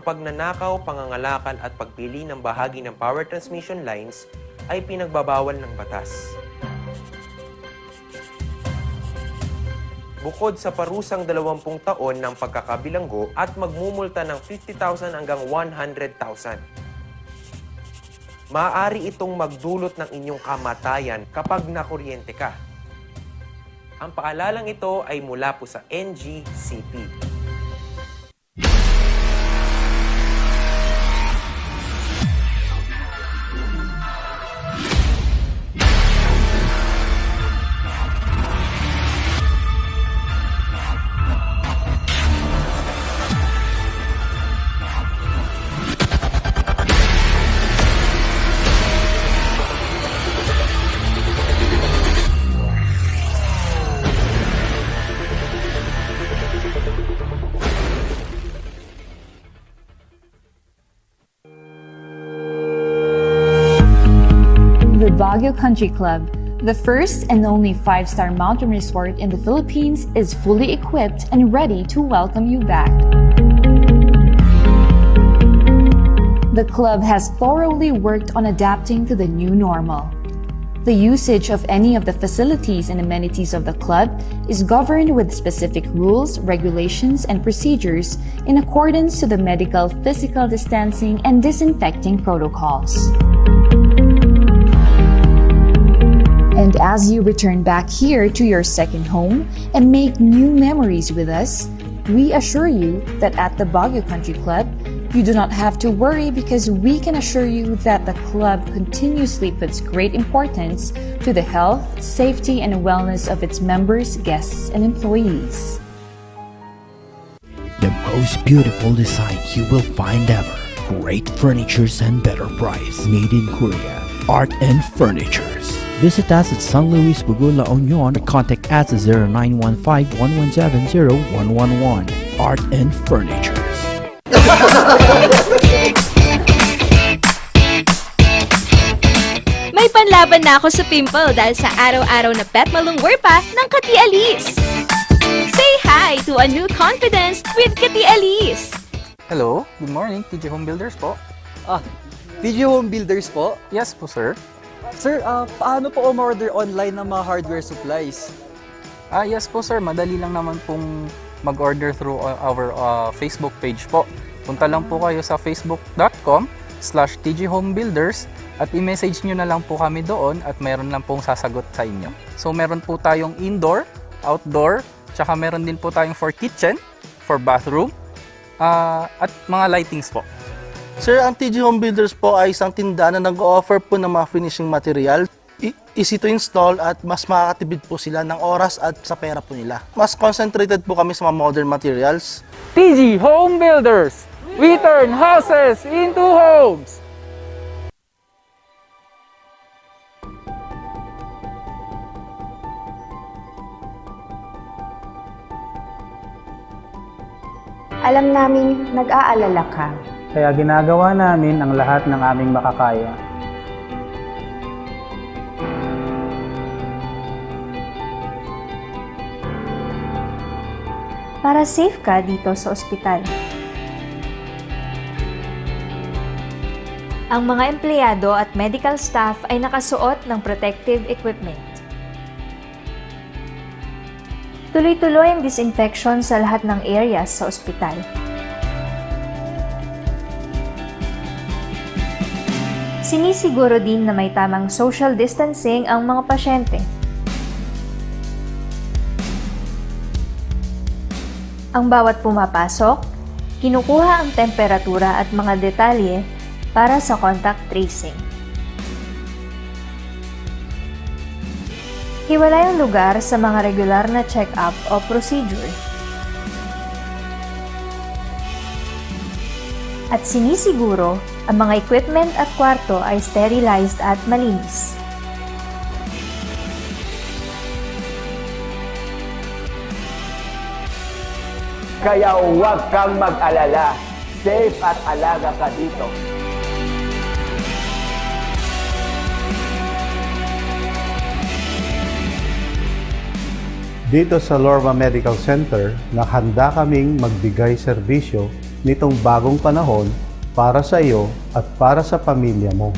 ang pagnanakaw, pangangalakal at pagpili ng bahagi ng power transmission lines ay pinagbabawal ng batas. Bukod sa parusang 20 taon ng pagkakabilanggo at magmumulta ng 50,000 hanggang 100,000. Maaari itong magdulot ng inyong kamatayan kapag nakuryente ka. Ang paalalang ito ay mula po sa NGCP. The Baguio Country Club, the first and only 5-star mountain resort in the Philippines, is fully equipped and ready to welcome you back. The club has thoroughly worked on adapting to the new normal. The usage of any of the facilities and amenities of the club is governed with specific rules, regulations, and procedures in accordance to the medical, physical distancing, and disinfecting protocols. And as you return back here to your second home and make new memories with us, we assure you that at the Baguio Country Club, you do not have to worry because we can assure you that the club continuously puts great importance to the health, safety, and wellness of its members, guests, and employees. The most beautiful design you will find ever. Great furnitures and better price. Made in Korea. Art and Furnitures. Visit us at San Luis Bugo, La Union, or contact us at 0915-117-0111. Art and Furnitures. May panlaban na ako sa pimple dahil sa araw-araw na pet malungwer pa ng Kati Alice. Say hi to a new confidence with Kati Alice. Hello, good morning, TJ Home Builders po. TJ Home Builders po? Yes po, sir. Sir, paano po umorder online ng mga hardware supplies? Yes po, sir. Madali lang naman pong mag-order through our Facebook page po. Punta lang po kayo sa facebook.com/tjhomebuilders at i-message nyo na lang po kami doon at meron lang pong sasagot sa inyo. So, meron po tayong indoor, outdoor, tsaka meron din po tayong for kitchen, for bathroom, at mga lightings po. Sir, ang TJ Home Builders po ay isang tindahan na nag-o-offer po ng mga finishing material. Easy to install at mas makakatipid po sila ng oras at sa pera po nila. Mas concentrated po kami sa mga modern materials. TJ Home Builders! We turn houses into homes! Alam namin nag-aalala ka. Kaya ginagawa namin ang lahat ng aming makakaya. Para safe ka dito sa ospital. Ang mga empleyado at medical staff ay nakasuot ng protective equipment. Tuloy-tuloy ang disinfection sa lahat ng areas sa ospital. Sinisiguro din na may tamang social distancing ang mga pasyente. Ang bawat pumapasok, kinukuha ang temperatura at mga detalye para sa contact tracing. Hiwalay ang lugar sa mga regular na check-up o procedure. At sinisiguro, ang mga equipment at kwarto ay sterilized at malinis. Kaya huwag kang mag-alala. Safe at alaga ka dito. Dito sa Lorma Medical Center, nakahanda kaming magbigay serbisyo nitong bagong panahon para sa iyo at para sa pamilya mo.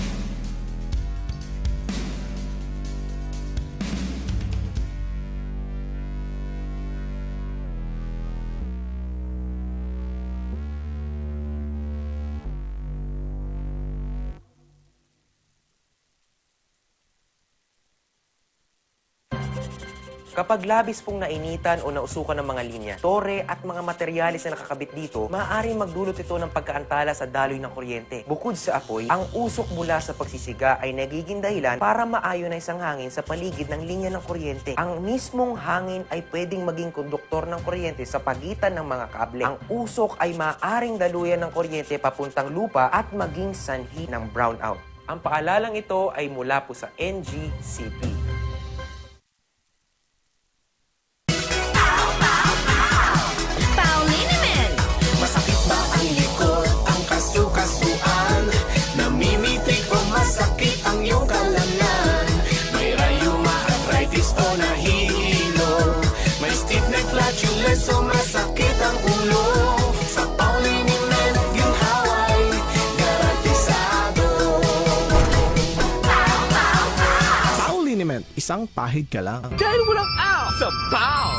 Kapag labis pong nainitan o nausukan ng mga linya, tore at mga materyales na nakakabit dito, maaaring magdulot ito ng pagkaantala sa daloy ng kuryente. Bukod sa apoy, ang usok mula sa pagsisiga ay nagiging dahilan para ma-ionize ang hangin sa paligid ng linya ng kuryente. Ang mismong hangin ay pwedeng maging konduktor ng kuryente sa pagitan ng mga kable. Ang usok ay maaaring daluyan ng kuryente papuntang lupa at maging sanhi ng brownout. Ang paalalang ito ay mula po sa NGCP. So masakit ang ulo sa Pauliniment ginhaway garantisado. Pauliniment, isang pahid ka lang. Dahil walang out sa Pau!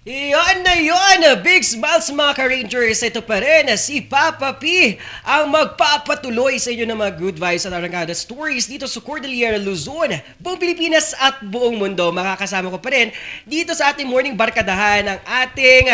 Yan na yun! Big smiles mga ka-Rangers! Ito pa rin si Papa P ang magpapatuloy sa inyo ng mga good vibes at arangkada stories dito sa Cordillera, Luzon, buong Pilipinas at buong mundo. Makakasama ko pa rin dito sa ating morning barkadahan ang ating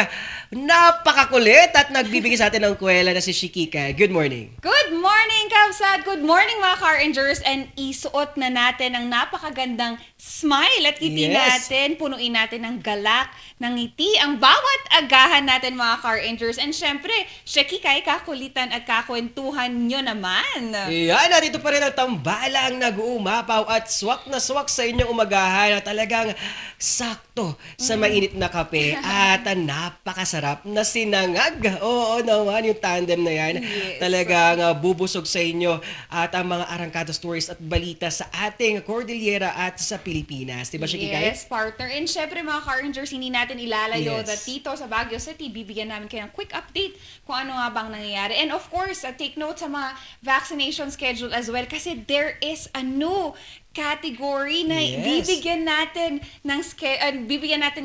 napakakulit at nagbibigay sa atin ng kwela na si Shikika. Good morning! Good morning, Kabsat! Good morning mga ka-Rangers! And isuot na natin ang napakagandang smile at ngiti natin. Punuin natin ng galak, ng ngiti ang bawat agahan natin mga car-rangers. And syempre, Shikika, kakulitan at kakwentuhan nyo naman. Yan, at ito pa rin ang tambalang nag-uumapaw at swak na swak sa inyong umagahan na talagang sakto sa mainit na kape at napakasarap na sinangag. Oo naman, yung tandem na yan. Yes. Talagang bubusog sa inyo at ang mga arangkada stories at balita sa ating Cordillera at sa Pilipinas. Diba, Shikika? Yes, partner. And syempre mga car-rangers, hindi natin ilalayo Yes. that dito sa Baguio City, bibigyan namin kayo ng quick update kung ano nga bang nangyayari. And of course, take note sa mga vaccination schedule as well kasi there is a new category na Yes. bibigyan natin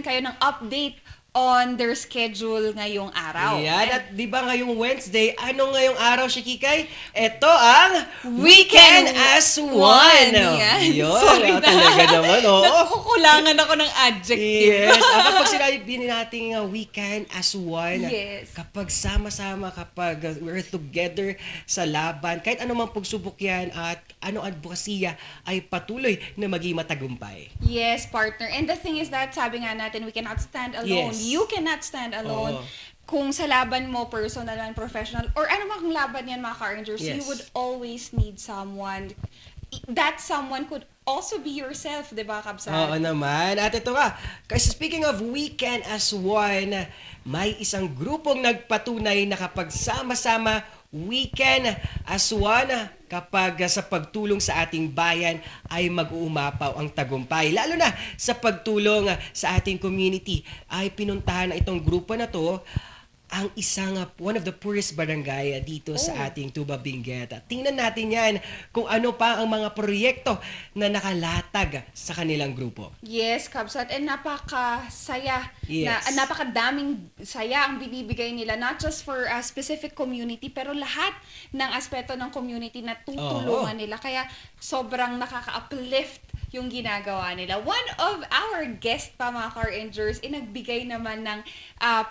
kayo ng update on their schedule ngayong araw. Yan, at di ba ngayong Wednesday, ano ngayong araw, Shikikay? Ito ang Weekend as One. Yan. Yun, Sorry na. talaga naman, oo. Nakukulangan ako ng adjective. Yes, kapag sinabi natin Weekend as One, Yes. kapag sama-sama, kapag we're together sa laban, kahit anumang pagsubok yan at ano advokasya ay patuloy na maging matagumpay. Yes, partner. And the thing is that, sabi nga natin, we cannot stand alone. Yes. You cannot stand alone. Oo. Kung sa laban mo, personal and professional, or ano mang laban yan mga car-rangers, Yes. you would always need someone. That someone could also be yourself, di ba, Kabsat? Oo naman. At ito nga, kasi speaking of Weekend as One, may isang grupong nagpatunay na kapag sama-sama Weekend as One, kapag sa pagtulong sa ating bayan ay mag-uumapaw ang tagumpay. Lalo na sa pagtulong sa ating community ay pinuntahan na itong grupo na to ang isang one of the poorest barangay dito sa ating Tuba Benguet. Tingnan natin yan kung ano pa ang mga proyekto na nakalatag sa kanilang grupo. Yes, Kabsat. And napakasaya. Yes. Napakadaming saya ang binibigay nila. Not just for a specific community, pero lahat ng aspeto ng community na tutulungan nila. Kaya sobrang nakaka-uplift yung ginagawa nila. One of our guest pa mga car-rangers, nagbigay naman ng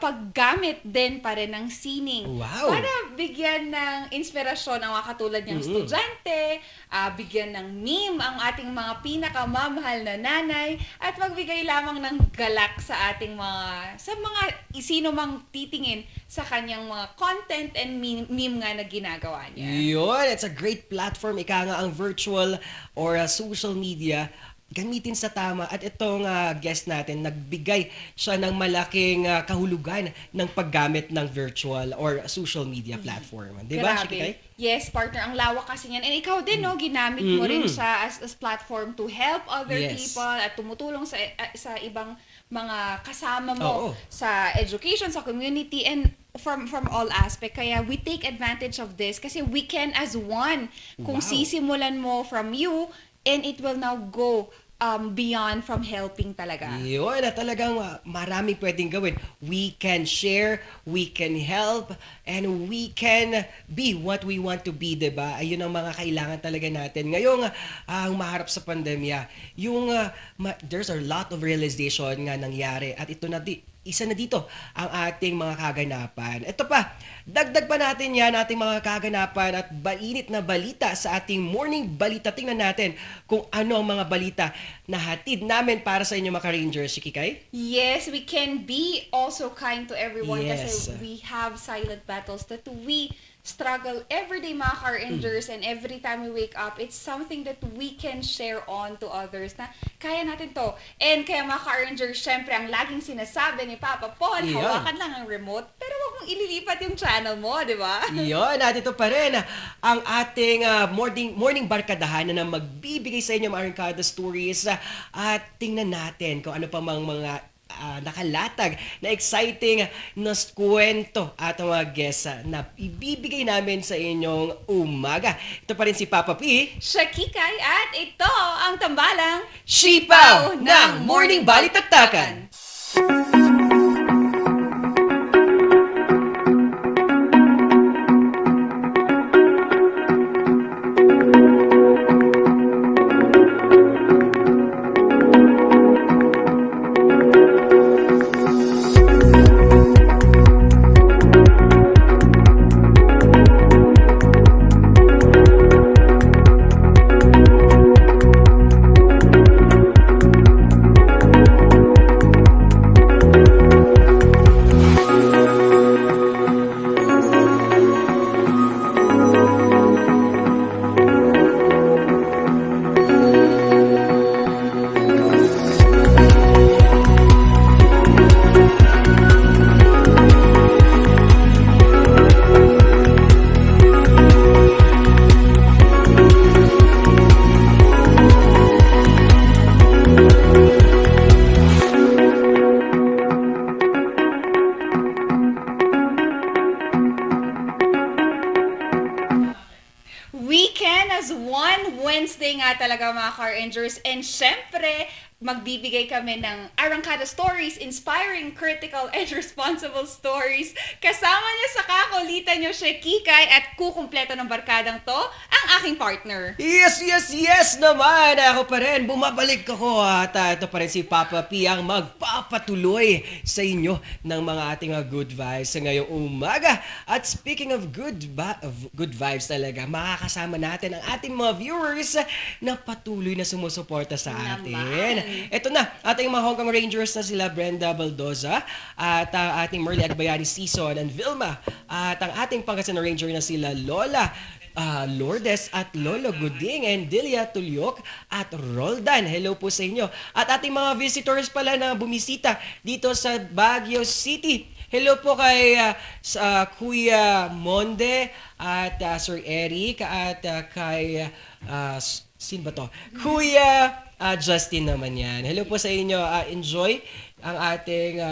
paggamit din pa rin ng sining. Wow! Para bigyan ng inspirasyon ang mga katulad niyang estudyante, bigyan ng meme ang ating mga pinakamamahal na nanay, at magbigay lamang ng galak sa ating sa mga sino mang titingin sa kanyang mga content and meme nga na ginagawa niya. Yun, it's a great platform. Ika nga ang virtual or social media gamitin sa tama. At itong guest natin, nagbigay siya ng malaking kahulugan ng paggamit ng virtual or social media platform. Di ba, Grabe. Shikikay? Yes, partner, ang lawak kasi niyan. And ikaw din, no, ginamit mo rin siya as platform to help other Yes. people at tumutulong sa ibang mga kasama Oo. mo sa education, sa community, and from all aspect. Kaya we take advantage of this kasi we can as one. Kung Wow. sisimulan mo from you, and it will now go beyond from helping talaga. Yun, at talagang marami pwedeng gawin. We can share, we can help, and we can be what we want to be, diba? Ayun ang mga kailangan talaga natin. Ngayong ang maharap sa pandemya, yung there's a lot of realization nga nangyari at ito na isa na dito ang ating mga kaganapan. Ito pa, dagdag pa natin yan, ating mga kaganapan at mainit na balita sa ating morning balita. Tingnan natin kung ano ang mga balita na hatid namin para sa inyo mga Rangers, Shikikay. Yes, we can be also kind to everyone Yes. kasi we have silent battles that we struggle every day, mga Car-Rangers, and every time we wake up, it's something that we can share on to others na kaya natin to. And kaya mga Car-Rangers, syempre, ang laging sinasabi ni Papa Paul, Iyon. hawakan lang ang remote, pero wag mong ililipat yung channel mo, di ba? Yun, at ito pa rin ang ating morning barkadahan na magbibigay sa inyo mga Arcada stories at tingnan natin kung ano pa mga nakalatag na exciting na kwento at mga guests na ibibigay namin sa inyong umaga. Ito pa rin si Papa P. Shakikay, at ito ang tambalang Sipaw ng Morning Balitaktakan. Weekend as one Wednesday nga talaga mga Car-Rangers. And syempre, magbibigay kami ng Arangkada Stories, inspiring, critical, and responsible stories. Kasama niyo sa kakulitan niyo si Kikay at kukumpleto ng barkadang to, ang aking partner. Yes naman! Ako pa rin, bumabalik ako at ito pa rin si Papa P ang magpapatuloy sa inyo ng mga ating good vibes sa ngayong umaga. At speaking of good vibes talaga, makakasama natin ang ating mga viewers na patuloy na sumusuporta sa atin. Ito na, ating mga Hong Kong Rangers na sila Brenda Baldoza at ating Merly Agbayani Season and Vilma at ang ating Pangasinan Ranger na sila Lola Lourdes at Lolo Guding and Delia Tulyok at Roldan. Hello po sa inyo. At ating mga visitors pala na bumisita dito sa Baguio City. Hello po kay Kuya Monde at Sir Eric at kay sino ba to? Kuya Justin naman yan. Hello po sa inyo. Enjoy ang ating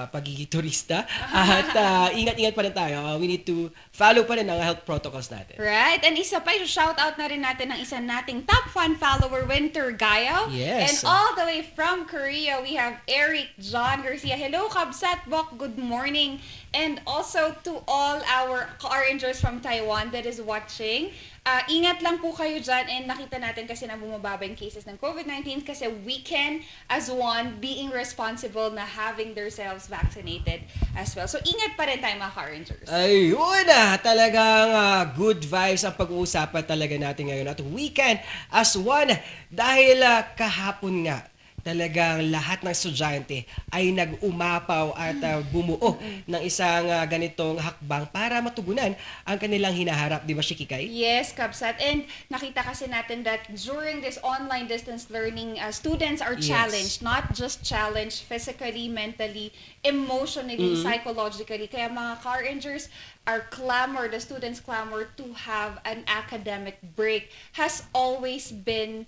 pagiging turista. At ingat-ingat pa rin tayo. We need to follow pa rin ang health protocols natin. Right. And isa pa, shout out na rin natin ang isa nating top fan follower, Winter Gayo. Yes. And all the way from Korea, we have Eric John Garcia. Hello, Kabsat Bok. Good morning. And also to all our Car-Rangers from Taiwan that is watching. Ingat lang po kayo dyan, and nakita natin kasi na bumababa yung cases ng COVID-19 kasi we can, as one, being responsible na having themselves vaccinated as well. So ingat pa rin tayo mga Car-Rangers. Ayun talagang good vibes ang pag-uusapan talaga natin ngayon at weekend as one dahil kahapon nga talagang lahat ng estudyante ay nag-umapaw at bumuo ng isang ganitong hakbang para matugunan ang kanilang hinaharap. Di ba, Shikikay? Yes, Kabsat. And nakita kasi natin that during this online distance learning, students are Yes. challenged. Not just challenged physically, mentally, emotionally, psychologically. Kaya mga car rangers the students clamor to have an academic break. Has always been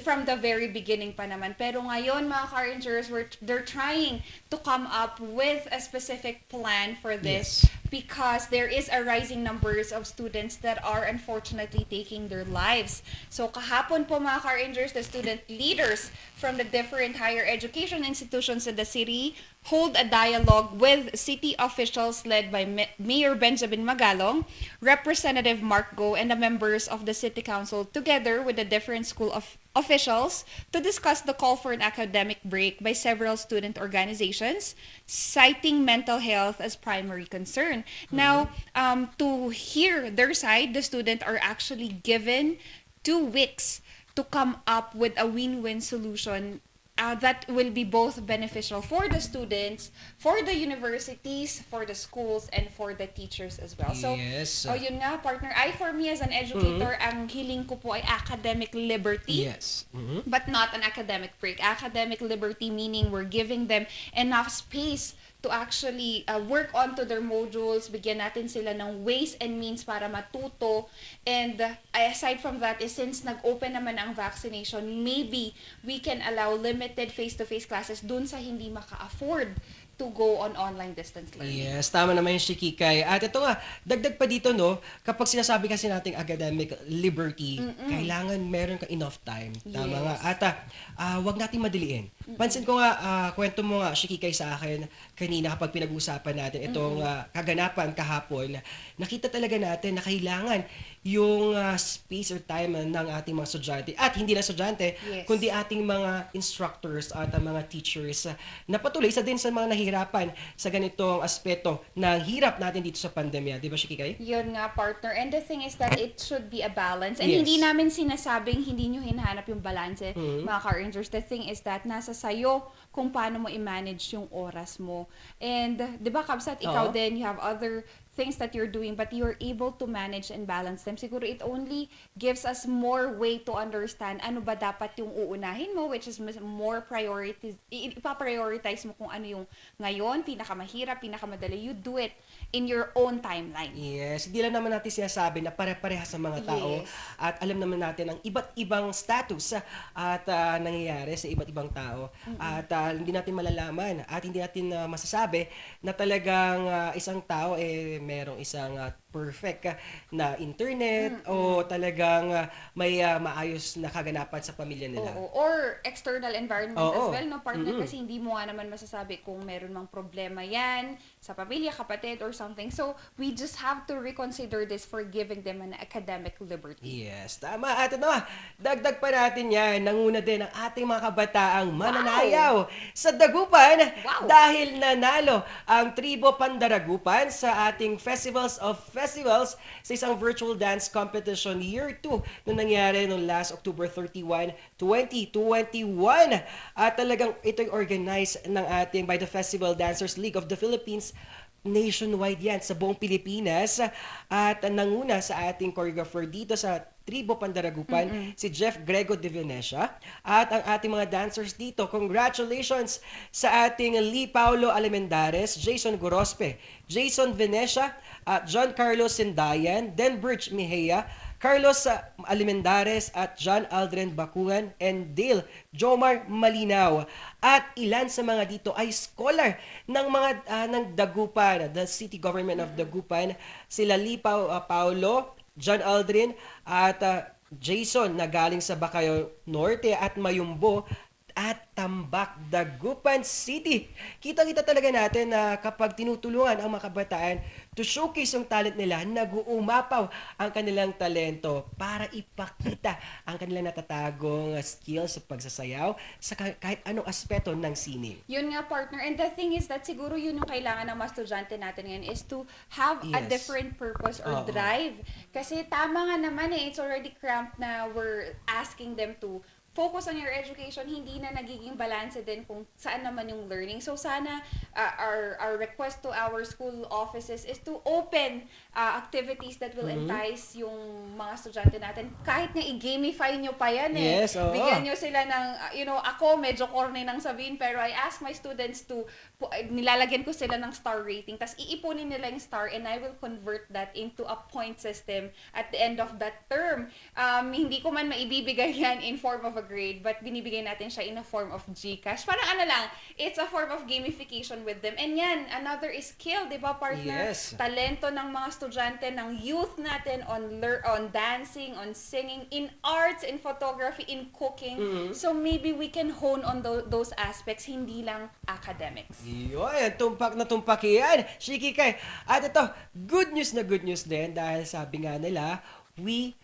from the very beginning pa naman. Pero ngayon, mga car rangers, they're trying to come up with a specific plan for this because there is a rising numbers of students that are unfortunately taking their lives. So kahapon po, mga car rangers, the student leaders from the different higher education institutions in the city hold a dialogue with city officials led by Mayor Benjamin Magalong, Representative Mark Go, and the members of the City Council together with the different school officials to discuss the call for an academic break by several student organizations, citing mental health as primary concern. Now, to hear their side, the students are actually given 2 weeks to come up with a win-win solution that will be both beneficial for the students, for the universities, for the schools, and for the teachers as well. So, Yes. yun nga, partner. For me as an educator, ang hiling ko po ay academic liberty. Yes. But not an academic break. Academic liberty meaning we're giving them enough space to actually work onto their modules, bigyan natin sila ng ways and means para matuto. And aside from that, since nag-open naman ang vaccination, maybe we can allow limited face-to-face classes dun sa hindi maka-afford to go on online distance learning. Yes, tama naman yung Shikikay. At ito nga, dagdag pa dito, no, kapag sinasabi kasi nating academic liberty, kailangan meron ka enough time. Tama nga. At wag nating madiliin. Pansin ko nga, kwento mo nga, Shikikay, sa akin kanina kapag pinag-usapan natin itong kaganapan kahapon, nakita talaga natin na kailangan yung space or time ng ating mga estudyante. At hindi lang estudyante, kundi ating mga instructors at mga teachers na patuloy isa din sa mga nahihirapan sa ganitong aspeto ng hirap natin dito sa pandemya. Di ba, Shikikay? Yun nga, partner. And the thing is that it should be a balance. And Yes. hindi namin sinasabing hindi nyo hinahanap yung balance, mga car rangers. The thing is that nasa sayo kung paano mo i-manage yung oras mo. And, di ba, Kabsat, ikaw din, you have other things that you're doing, but you're able to manage and balance them. Siguro it only gives us more way to understand ano ba dapat yung uunahin mo, which is more priorities. Ipa-prioritize mo kung ano yung ngayon, pinakamahirap, pinakamadali. You do it in your own timeline. Yes, hindi lang naman natin sinasabi na pare-pareha sa mga tao at alam naman natin ang iba't ibang status at nangyayari sa iba't ibang tao at hindi natin malalaman at hindi natin masasabi na talagang isang tao merong isang perfect na internet o talagang may maayos na kaganapan sa pamilya nila. Oo. Or external environment as well, no, partner? Kasi hindi mo nga naman masasabi kung meron mang problema yan sa pamilya, kapatid, or something. So, we just have to reconsider this for giving them an academic liberty. Yes, tama. At dagdag pa natin yan, nanguna din ang ating mga kabataang mananayaw sa Dagupan dahil nanalo ang Tribo Pandaragupan sa ating Festivals of Festivals sa isang virtual dance competition year 2 na nangyari noong last October 31, 2021. At talagang ito'y organized ng ating by the Festival Dancers League of the Philippines. Nationwide yan sa buong Pilipinas at nanguna sa ating choreographer dito sa Tribo Pandaragupan, si Jeff Grego de Venecia. At ang ating mga dancers dito, congratulations sa ating Lee Paulo Almendares, Jason Gorospe, Jason Venecia, John Carlos Sendayan, Den Birch Mejia, Carlos Almendares at John Aldrin Bakuan and Dale Jomar Malinaw. At ilan sa mga dito ay scholar ng mga ng Dagupan, the city government of Dagupan, sila Lee Paulo, John Aldrin at Jason na galing sa Bacayo Norte at Mayumbo at Tambak, Dagupan City. Kita-kita talaga natin na kapag tinutulungan ang mga kabataan to showcase yung talent nila, nag-uumapaw ang kanilang talento para ipakita ang kanilang natatagong skills sa pagsasayaw sa kahit anong aspeto ng sining. Yun nga, partner. And the thing is that siguro yun yung kailangan ng mga estudyante natin ngayon is to have a different purpose or drive. Kasi tama nga naman it's already cramped na we're asking them to focus on your education, hindi na nagiging balance din kung saan naman yung learning. So sana our request to our school offices is to open activities that will entice yung mga estudyante natin. Kahit nga i-gamify nyo pa yan eh. Yes, oo. Bigyan nyo sila ng, ako medyo corny nang sabihin, pero I ask my students to, nilalagyan ko sila ng star rating, tas iipunin nila yung star and I will convert that into a point system at the end of that term. Hindi ko man maibibigay yan in form of a grade, but binibigay natin siya in a form of GCash. Parang it's a form of gamification with them. And yan, another skill, di ba, partner? Yes. Talento ng mga estudyante, ng youth natin on dancing, on singing, in arts, in photography, in cooking. So maybe we can hone on those aspects, hindi lang academics. Yun, tumpak na tumpak yan. Shiki Kai. At ito, good news din dahil sabi nga nila, we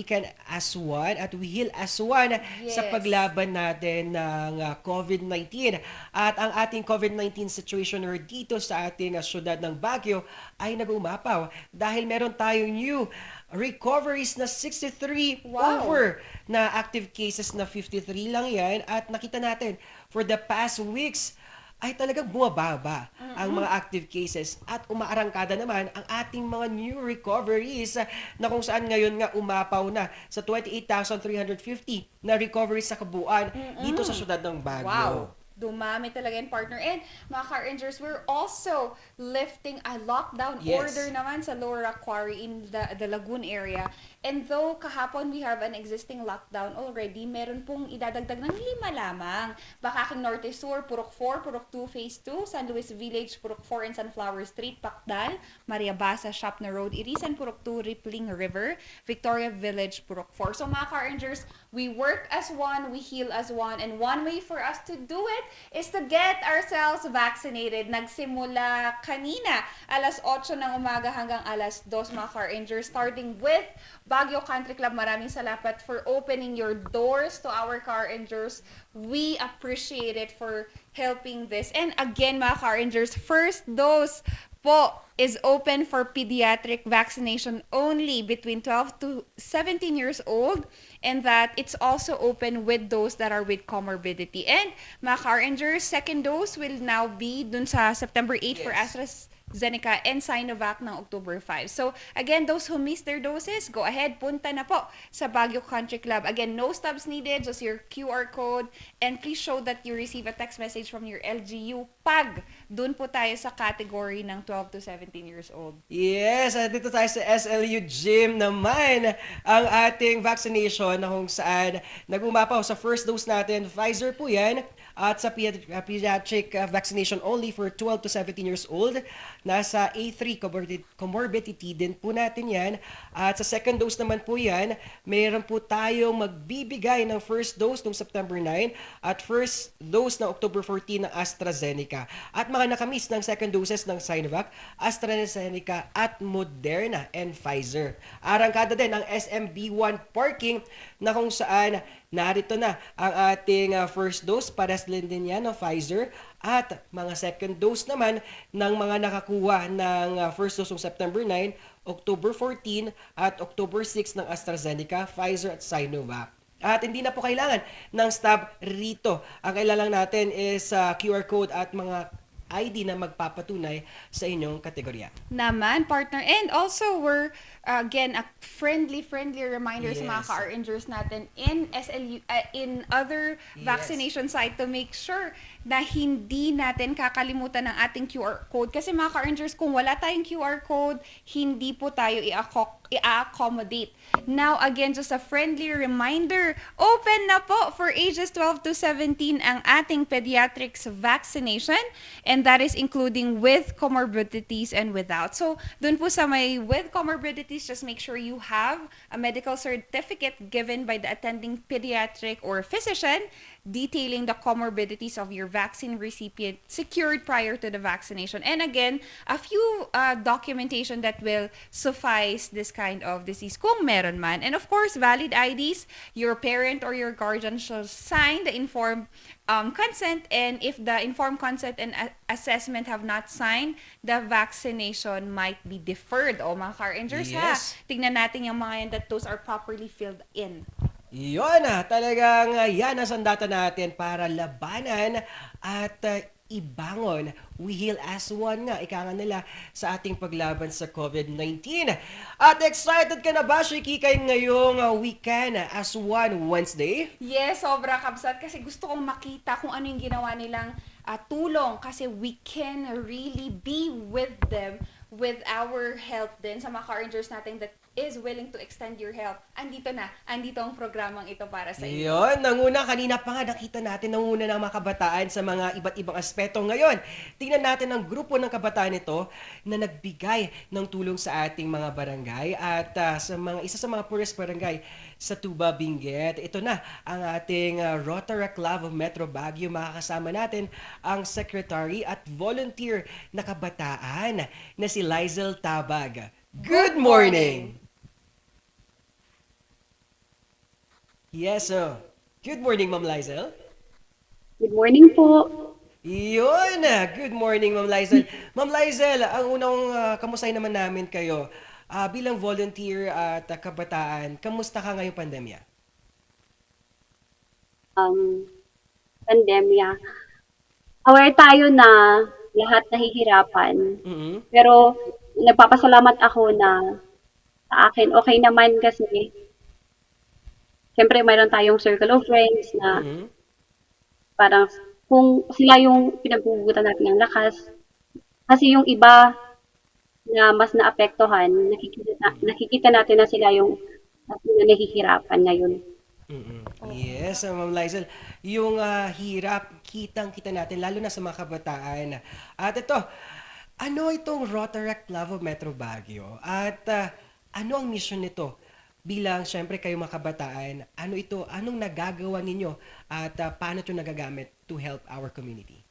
can as one at we heal as one sa paglaban natin ng COVID-19. At ang ating COVID-19 situation dito sa ating syudad ng Baguio ay nag-umapaw dahil meron tayong new recoveries na 63 over na active cases na 53 lang yan. At nakita natin for the past weeks ay talagang bumababa ang mga active cases at umaarangkada naman ang ating mga new recoveries na kung saan ngayon nga umapaw na sa 28,350 na recoveries sa kabuuan dito sa syudad ng Baguio. Wow! Dumami talaga yung partner. And mga Car-Rangers, we're also lifting a lockdown order naman sa Lower Quarry in the Lagoon area. And though kahapon we have an existing lockdown already, meron pong idadagdag ng 5 lamang. Bakaking Norte Sur, Purok 4, Purok 2 Phase 2, San Luis Village, Purok 4 and Sunflower Street, Pacdal, Maria Basa, Shopner Road, Irisan, Purok 2, Rippling River, Victoria Village, Purok 4. So mga Car-Rangers, we work as one, we heal as one, and one way for us to do it is to get ourselves vaccinated. Nagsimula kanina, alas 8 ng umaga hanggang alas 2, mga Car-Rangers, starting with Baguio Country Club. Maraming salamat for opening your doors to our Car-Rangers. We appreciate it for helping this. And again, mga Car-Rangers, first dose po is open for pediatric vaccination only between 12 to 17 years old, and that it's also open with those that are with comorbidity. And mga Car-Rangers, second dose will now be dun sa September 8 for AstraZeneca and Sinovac ng October 5. So again, those who missed their doses, go ahead, punta na po sa Baguio Country Club. Again, no stubs needed, just your QR code, and please show that you receive a text message from your LGU pag dun po tayo sa category ng 12 to 17 years old. Yes, at dito tayo sa SLU Gym naman ang ating vaccination na kung saan nag-umapaw sa first dose natin. Pfizer po yan. At sa pediatric vaccination only for 12 to 17 years old, nasa A3 comorbidity din po natin yan. At sa second dose naman po yan, mayroon po tayong magbibigay ng first dose noong September 9 at first dose ng October 14 ng AstraZeneca. At mga nakamiss ng second doses ng Sinovac, AstraZeneca at Moderna and Pfizer. Arangkada din ang SMB1 parking na kung saan narito na ang ating first dose para sa din yan ng Pfizer at mga second dose naman ng mga nakakuha ng first dose ng September 9, October 14 at October 6 ng AstraZeneca, Pfizer at Sinovac. At hindi na po kailangan ng stub rito. Ang kailangan natin is QR code at mga ID na magpapatunay sa inyong kategorya. Naman, partner. And also, we're, again, a friendly reminder sa mga Car-Rangers natin in SLU, in other vaccination site to make sure na hindi natin kakalimutan ng ating QR code. Kasi mga Car-Rangers, kung wala tayong QR code, hindi po tayo i-accommodate. Now, again, just a friendly reminder, open na po for ages 12 to 17 ang ating pediatrics vaccination, and that is including with comorbidities and without. So, dun po sa may with comorbidities, just make sure you have a medical certificate given by the attending pediatric or physician detailing the comorbidities of your vaccine recipient secured prior to the vaccination. And again, a few documentation that will suffice this kind of disease kung meron man. And of course, valid IDs, your parent or your guardian shall sign the informed consent, and if the informed consent and assessment have not signed, the vaccination might be deferred. O mga Car-Rangers, ha? Tignan natin yung mga yan that those are properly filled in. Yun talagang yan ang sandata natin para labanan at ibangon. We heal as one nga, ika nga nila sa ating paglaban sa COVID-19. At excited ka na ba, Shikikay, ngayong We Can as One Wednesday? Yes, sobra kabsat kasi gusto kong makita kung ano yung ginawa nilang tulong kasi we can really be with them with our help din sa mga car-rangers natin that is willing to extend your help. Andito ang programang ito para sa inyo. Yun, nanguna kanina pa nga nakita natin nanguna ng mga kabataan sa mga iba't ibang aspeto. Ngayon, tingnan natin ang grupo ng kabataan ito na nagbigay ng tulong sa ating mga barangay at isa sa mga poorest barangay sa Tuba, Benguet. Ito na ang ating Rotaract Club of Metro Baguio. Makakasama natin ang secretary at volunteer na kabataan na si Lizel Tabag. Good morning! Yes, good morning, Ma'am Lizel. Good morning po. Yun, good morning, Ma'am Lizel. Ma'am Lizel, ang unang kamustahin naman namin kayo. Bilang volunteer at kabataan, kamusta ka ngayong pandemya? Pandemya. Aware tayo na lahat nahihirapan. Pero nagpapasalamat ako na sa akin okay naman kasi siyempre mayroon tayong circle of friends na parang kung sila yung pinaghugutan natin ng lakas. Kasi yung iba na mas naapektuhan, nakikita natin na sila yung nahihirapan ngayon. Yes, Ma'am Lizel. Yung hirap, kitang-kita natin, lalo na sa mga kabataan. At ito, ano itong Rotaract Club of Metro Baguio? At ano ang mission nito? Bilang, syempre, kayo mga kabataan, ano ito? Anong nagagawa ninyo? At paano ito nagagamit to help our community?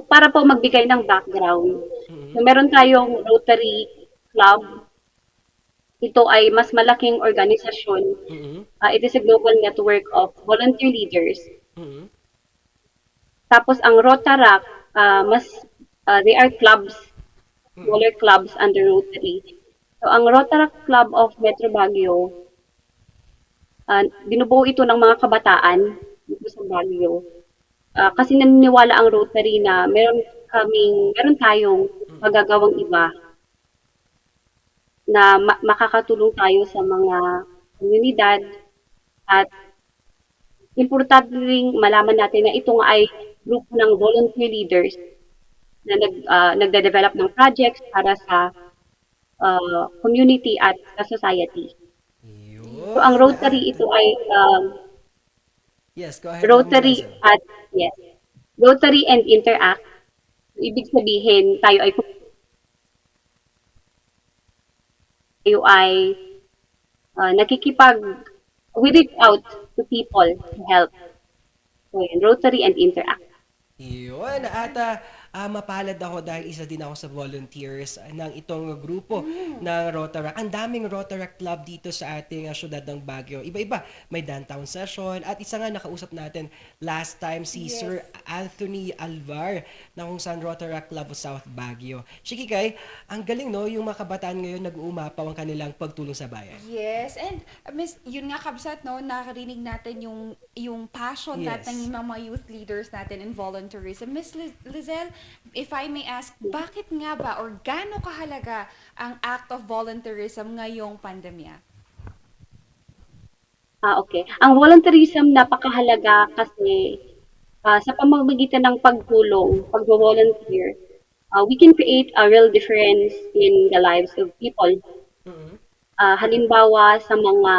Para po magbigay ng background. So, meron tayong Rotary Club. Ito ay mas malaking organisasyon. It is a global network of volunteer leaders. Tapos ang Rotaract, they are clubs, smaller clubs under Rotary. So ang Rotaract Club of Metro Baguio, binubuo ito ng mga kabataan dito sa Baguio. Kasi naniniwala ang Rotary na meron tayong magagawang iba na makakatulong tayo sa mga komunidad at importante ring malaman natin na ito nga ay grupo ng volunteer leaders na nagde-develop ng projects para sa community at sa society. So ang Rotary ito ay yes, go ahead. Rotary and Interact. Ibig sabihin tayo ay we reach out to people to help. So, Rotary and Interact. Yun. At mapalad ako dahil isa din ako sa volunteers ng itong grupo ng Rotaract. Ang daming Rotaract Club dito sa ating syudad ng Baguio. Iba-iba. May downtown session. At isa nga nakausap natin last time si Sir Anthony Alvar na kung saan Rotaract Club of South Baguio. Shikikay, ang galing no, yung mga kabataan ngayon nag-uumapaw ang kanilang pagtulong sa bayan. Yes, and Miss, yun nga kabsat, no, nakarinig natin yung passion natin ng mga youth leaders natin in volunteerism. Miss Lizel, if I may ask, bakit nga ba or gaano kahalaga ang act of volunteerism ngayong pandemya? Okay. Ang volunteerism napakahalaga kasi sa pamamagitan ng pagtulong, pag-volunteer, we can create a real difference in the lives of people. Halimbawa sa mga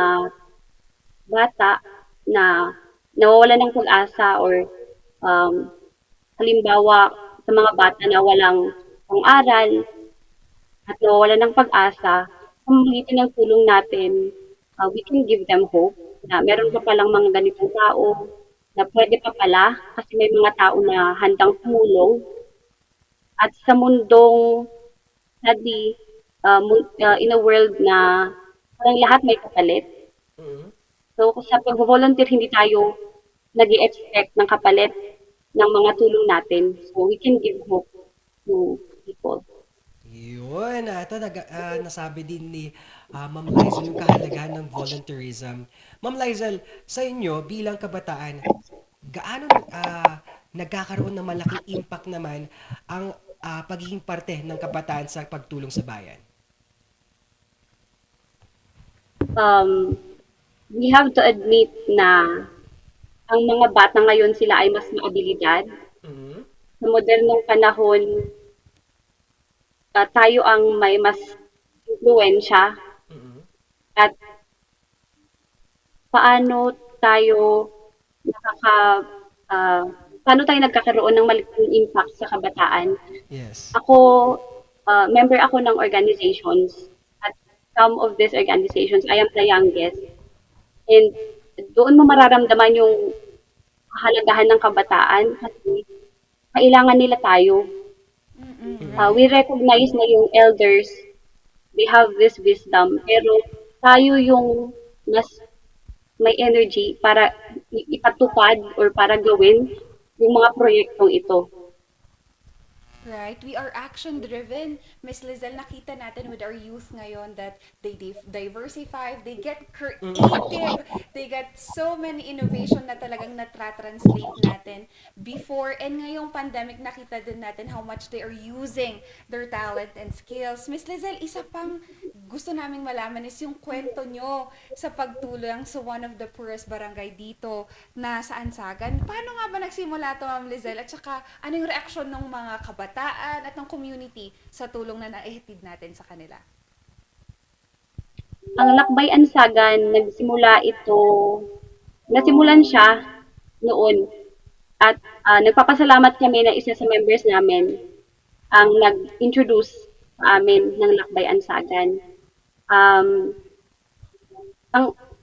bata na nawawalan ng pag-asa or halimbawa sa mga bata na walang pang-aral at nawawalan ng pag-asa, sa pamamagitan ng tulong natin, we can give them hope na meron pa palang mga ganitong tao na pwede pa pala kasi may mga tao na handang tumulong. At sa mundong sadly, in a world na parang lahat may kapalit. So sa pag-volunteer, hindi tayo nag-i-expect ng kapalit ng mga tulong natin. So we can give hope to people. Yun, ito nasabi din ni Ma'am Lizel yung kahalagahan ng volunteerism. Ma'am Lizel, sa inyo bilang kabataan, gaano nagkakaroon ng malaking impact naman ang pagiging parte ng kabataan sa pagtulong sa bayan? We have to admit na ang mga bata ngayon sila ay mas maabilidad. Sa modernong panahon, tayo ang may mas influensya at paano tayo nagkakaroon ng malaking impact sa kabataan. Yes. Ako, member ako ng organizations at some of these organizations, I am the youngest. And doon mo mararamdaman yung kahalagahan ng kabataan kasi kailangan nila tayo. We recognize na yung elders, they have this wisdom, pero tayo yung mas may energy para ipatupad or para gawin yung mga proyektong ito. Right? We are action-driven. Miss Lizelle, nakita natin with our youth ngayon that they diversify, they get creative, they get so many innovation na talagang natra-translate natin before. And ngayong pandemic, nakita din natin how much they are using their talent and skills. Miss Lizelle, isa pang gusto naming malaman is yung kwento nyo sa pagtulong sa one of the poorest barangay dito na sa Ansagan. Paano nga ba nagsimula ito, Ma'am Lizelle? At saka, ano yung reaksyon ng mga kabataan at ng community sa tulong na naihatid natin sa kanila? Ang Lakbay Ansagan, nasimulan siya noon. At nagpapasalamat kami na isa sa members namin ang nag-introduce sa amin ng Lakbay Ansagan.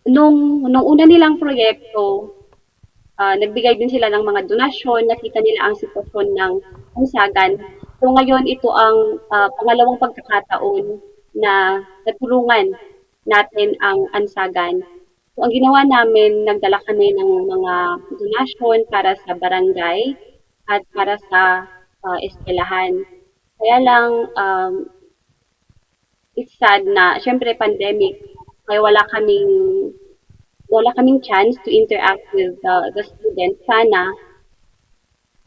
Nung una nilang proyekto, nagbigay din sila ng mga donasyon, nakita nila ang sitwasyon ng Ansagan. So ngayon ito ang pangalawang pagkakataon na natulungan natin ang Ansagan. So ang ginawa namin, nagdala kami ng mga donasyon para sa barangay at para sa eskwelahan. Kaya lang, it's sad na, syempre pandemic, kaya wala kaming chance to interact with the students. Sana,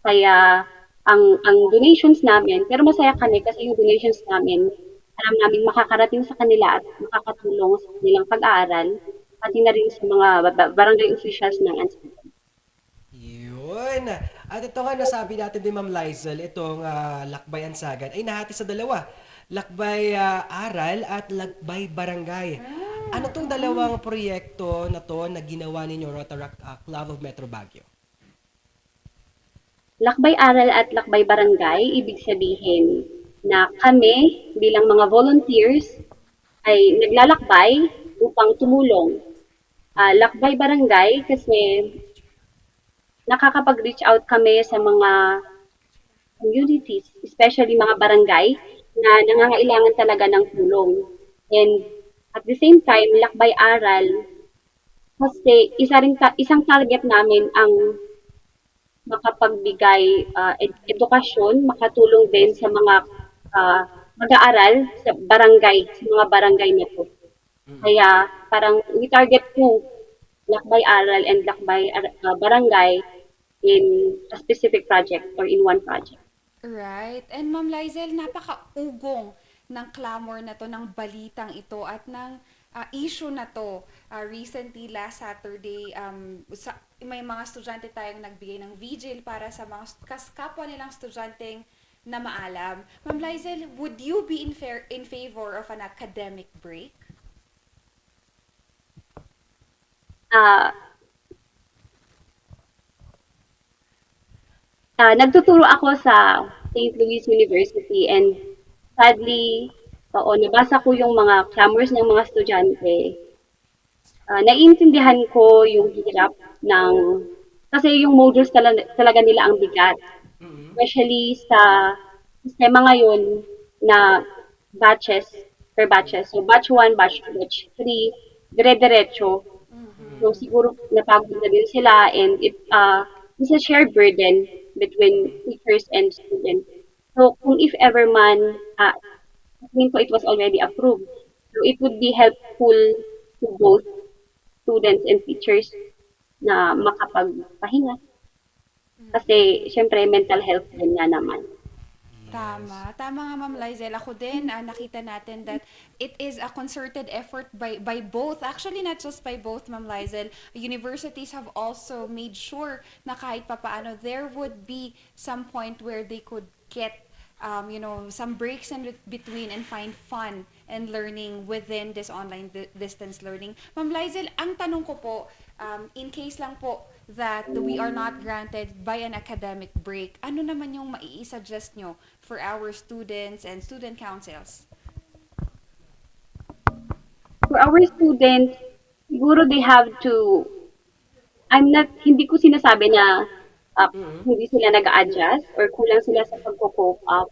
kaya ang donations namin, pero masaya kami kasi yung donations namin, alam namin makakarating sa kanila at makakatulong sa kanilang pag-aaral, pati na rin sa mga barangay officials ng Ansagan. Yun. At ito nga nasabi natin din, Ma'am Lizel, itong Lakbay Ansagan ay nahati sa dalawa. Lakbay Aral at Lakbay Barangay. Ano tong dalawang proyekto na to na ginawa ninyo Rotaract Club of Metro Baguio? Lakbay Aral at Lakbay Barangay, ibig sabihin na kami bilang mga volunteers ay naglalakbay upang tumulong. Lakbay Barangay kasi nakakapag-reach out kami sa mga communities, especially mga barangay na nangangailangan talaga ng tulong. And at the same time, Lakbay Aral, kasi isang target namin ang makapagbigay edukasyon, makatulong din sa mga mag-aaral sa mga barangay na po. Kaya parang we target po Lakbay Aral and Lakbay Barangay in a specific project or in one project. Right. And Ma'am Lizel, napaka-ugong ng clamor na to, ng balitang ito at ng issue na to. Recently, last Saturday, may mga estudyante tayong nagbigay ng vigil para sa mga kapwa nilang estudyanteng na maalam. Ma'am Lizel, would you be in favor of an academic break? Nagtuturo ako sa St. Louis University and sadly, nabasa ko yung mga clamors ng mga estudyante. Naiintindihan ko yung hirap kasi yung modules talaga nila ang bigat. Especially sa sistema ngayon na per batches. So batch 1, batch 2, batch 3, dire-diretso. So siguro napagod na din sila and it's a shared burden between teachers and students. So kung if ever man tingin ko it was already approved. So it would be helpful to both students and teachers na makapagpahinga. Kasi, syempre, mental health din nga naman. Tama. Tama nga, Ma'am Lizel. Ako din, nakita natin that it is a concerted effort by both. Actually, not just by both, Ma'am Lizel. Universities have also made sure na kahit papaano, there would be some point where they could get some breaks in between and find fun and learning within this online distance learning. Ma'am Lizel, ang tanong ko po, in case lang po that we are not granted by an academic break, ano naman yung mai-suggest nyo for our students and student councils? For our students, siguro they have to, hindi ko sinasabi na hindi sila nag-adjust or kulang sila sa pag-cope up.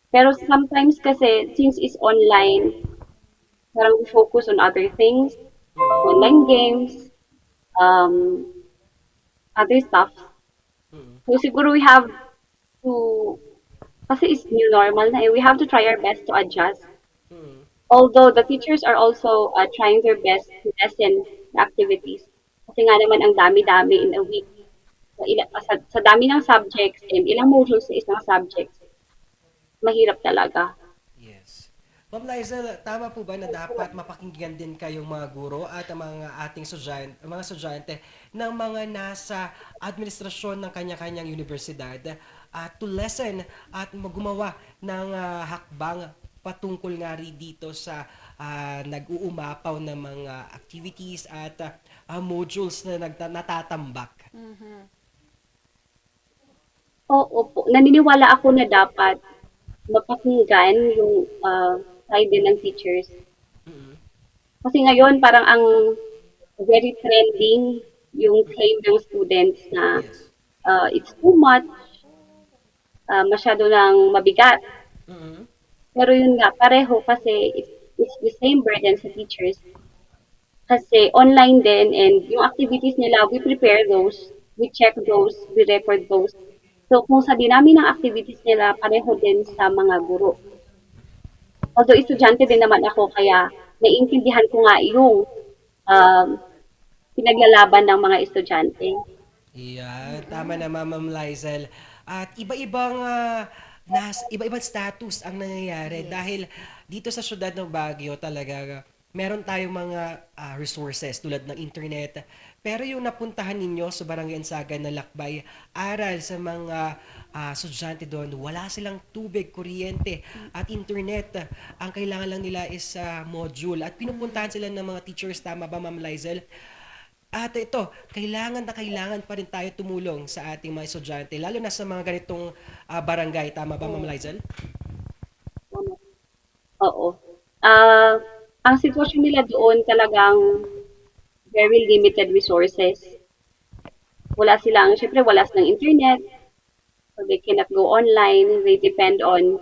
Pero sometimes kasi, since it's online, parang we focus on other things, online games, other stuff. So siguro we have to, kasi it's new normal na we have to try our best to adjust. Although the teachers are also trying their best to lessen the activities. Kasi nga naman ang dami-dami in a week. Sa dami ng subjects and ilang modules sa isang subjects, mahirap talaga. Ma'am Lizel, tama po ba na dapat mapakinggan din kayong mga guro at ang mga ating estudyante ng mga nasa administrasyon ng kanya-kanyang universidad to lessen at gumawa ng hakbang patungkol nga rin dito sa nag-uumapaw na mga activities at modules na natatambak? Oo po. Naniniwala ako na dapat mapakinggan yung side din ng teachers. Kasi ngayon, parang ang very trending yung claim ng students na it's too much, masyado ng mabigat. Pero yun nga, pareho kasi it's the same burden sa teachers. Kasi online din and yung activities nila, we prepare those, we check those, we record those. So kung sa dinami ng activities nila, pareho din sa mga guro. Although estudyante din naman ako, kaya naiintindihan ko nga yung pinaglalaban ng mga estudyante. Tama na, Ma'am Lizel. At iba-ibang status ang nangyayari dahil dito sa syudad ng Baguio talaga meron tayong mga resources tulad ng internet. Pero yung napuntahan ninyo sa Barangay Ansagan na Lakbay, aral sa mga estudyante doon, wala silang tubig, kuryente at internet. Ang kailangan lang nila is module. At pinupuntahan sila ng mga teachers, tama ba, Ma'am Lizel? At ito, kailangan pa rin tayo tumulong sa ating mga estudyante, lalo na sa mga ganitong barangay. Tama ba, Ma'am Lizel? Oo. Ang sitwasyon nila doon talagang very limited resources. Syempre wala silang internet, so they cannot go online. They depend on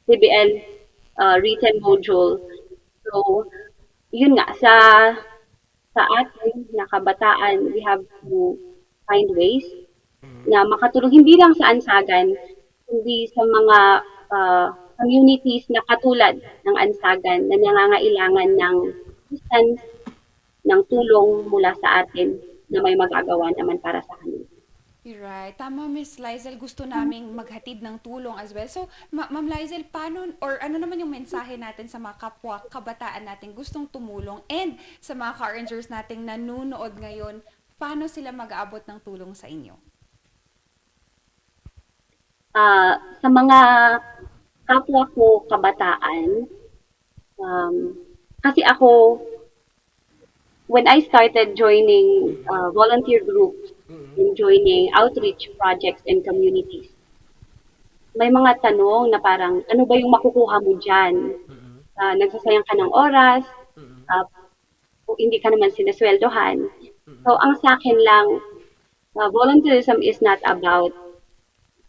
CBL written module. So, yun nga, sa atin na kabataan, we have to find ways na makatulong hindi lang sa Ansagan, kundi sa mga communities na katulad ng Ansagan na nangangailangan ng assistance, ng tulong mula sa atin na may magagawa naman para sa kanila. Right. Tama, Miss Lizel. Gusto naming maghatid ng tulong as well. So, Ma'am Lizel, paano, or ano naman yung mensahe natin sa mga kapwa, kabataan natin gustong tumulong and sa mga ka-rangers nating nanunood ngayon, paano sila mag-aabot ng tulong sa inyo? Sa mga kapwa ko kabataan, kasi ako, when I started joining volunteer groups and joining outreach projects and communities, may mga tanong na parang, ano ba yung makukuha mo dyan? Nagsasayang ka ng oras, hindi ka naman sinesweldohan. So, ang sa akin lang, volunteerism is not about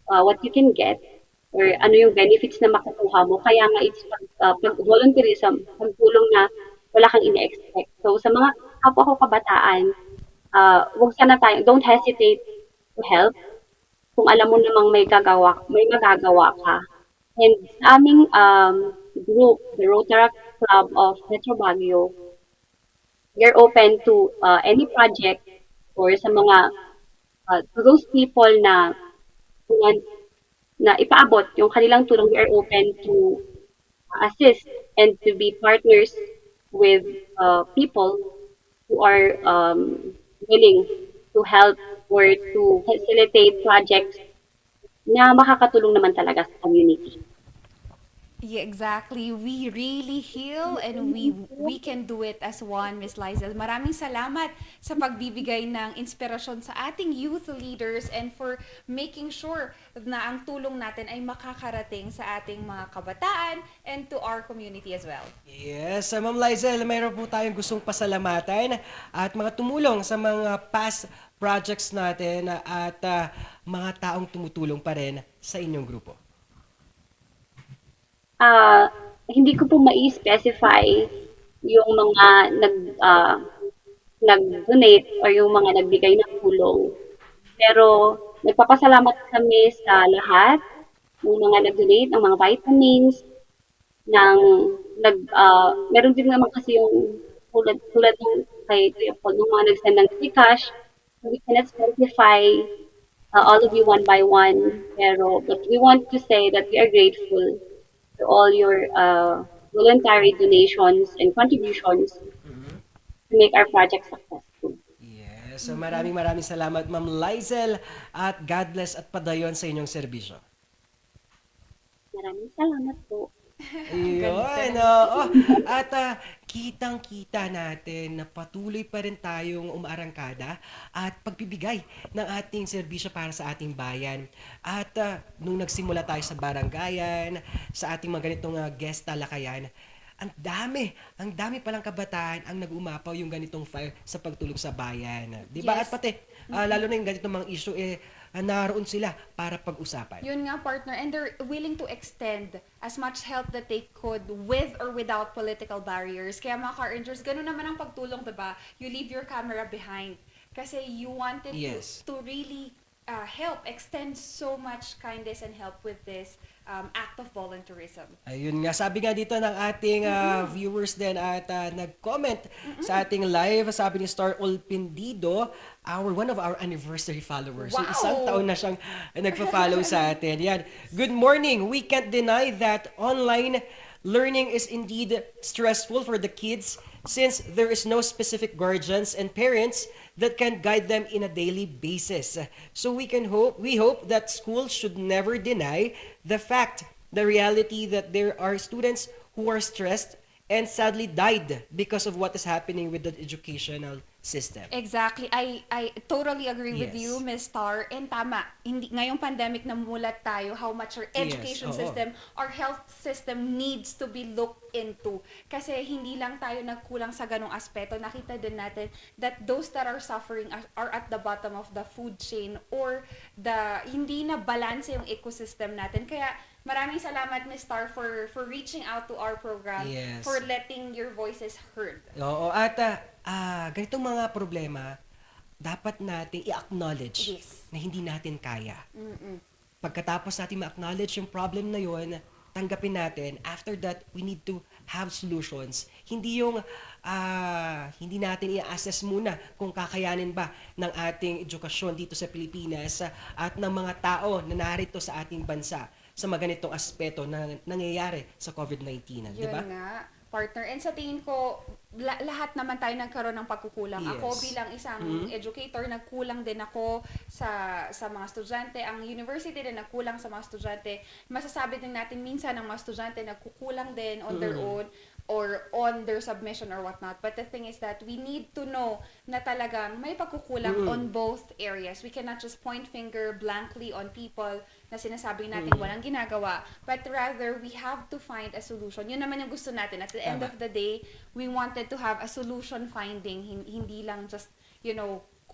what you can get, or ano yung benefits na makukuha mo. Kaya nga it's volunteerism, pagtulong na wala kang ina-expect. So sa mga kapwa ko kabataan, don't hesitate to help. Kung alam mo namang may magagawa ka, And sa aming group, the Rotaract Club of Metro Baguio, we are open to any project or sa mga to those people na want na ipaabot yung kanilang tulong. We are open to assist and to be partners with people who are willing to help or to facilitate projects na makakatulong naman talaga sa community. Yeah, exactly. We really heal and we can do it as one, Miss Lizel. Maraming salamat sa pagbibigay ng inspirasyon sa ating youth leaders and for making sure na ang tulong natin ay makakarating sa ating mga kabataan and to our community as well. Yes, Ma'am Lizel, mayroon po tayong gustong pasalamatan at mga tumulong sa mga past projects natin at mga taong tumutulong pa rin sa inyong grupo. Hindi ko po mai-specify yung mga nag-donate or yung mga nagbigay ng tulong. Pero nagpapasalamat kami sa lahat ng mga nag-donate ng mga vitamins, meron din naman kasi yung tulad ng kay Kuya Paul, ng mga nag-send ng Gcash. We cannot specify all of you one by one, but we want to say that we are grateful to all your voluntary donations and contributions to make our project successful. Yes, so maraming salamat Ma'am Lizel at God bless at padayon sa inyong serbisyo. Maraming salamat po. Ayun, oo. At kitang-kita natin na patuloy pa rin tayong umaarangkada at pagbibigay ng ating serbisyo para sa ating bayan. At nung nagsimula tayo sa barangayan, sa ating mga ganitong guest talakayan, ang dami palang kabataan ang nag-umapaw yung ganitong fire sa pagtulong sa bayan. Diba? Yes. At pati, lalo na yung ganitong mga issue, naroon sila para pag-usapan. Yun nga, partner, and they're willing to extend as much help that they could with or without political barriers. Kaya mga car rangers, ganun naman ang pagtulong, diba? You leave your camera behind. Kasi you wanted to really help, extend so much kindness and help with this act of volunteerism. Ayun nga, sabi nga dito ng ating viewers din at nag-comment sa ating live, sabi ni Star Olpindido, one of our anniversary followers. Wow! So isang taon na siyang nagpa-follow sa atin. Yan. Good morning. We can't deny that online learning is indeed stressful for the kids since there is no specific guardians and parents that can guide them in a daily basis. So we hope that schools should never deny the reality that there are students who are stressed and sadly died because of what is happening with the educational system. Exactly. I totally agree with Yes. you, Ms. Star. And tama, ngayong pandemic namulat tayo how much our education oo. system, our health system needs to be looked into. Kasi hindi lang tayo nagkulang sa ganong aspeto. Nakita din natin that those that are suffering are at the bottom of the food chain or hindi na balance yung ecosystem natin. Kaya maraming salamat, Ms. Star, for reaching out to our program, Yes. for letting your voices heard. Oo, at ganitong mga problema, dapat nating i-acknowledge na hindi natin kaya. Pagkatapos natin ma-acknowledge yung problem na yon, tanggapin natin. After that, we need to have solutions. Hindi yung hindi natin i-assess muna kung kakayanin ba ng ating edukasyon dito sa Pilipinas at ng mga tao na narito sa ating bansa sa mga ganitong aspeto na nangyayari sa COVID-19. Di ba? Yun nga, partner. And sa tingin ko, lahat naman tayo nagkaroon ng pagkukulang. Yes. Ako bilang isang educator, nagkulang din ako sa mga estudyante. Ang university din nagkulang sa mga estudyante. Masasabi din natin minsan ang mga estudyante nagkukulang din on their own or on their submission or whatnot. But the thing is that we need to know na talagang may pagkukulang on both areas. We cannot just point finger blankly on people na sinasabi natin walang ginagawa. But rather, we have to find a solution. Yun naman yung gusto natin. At the end of the day, we wanted to have a solution finding, hindi lang just,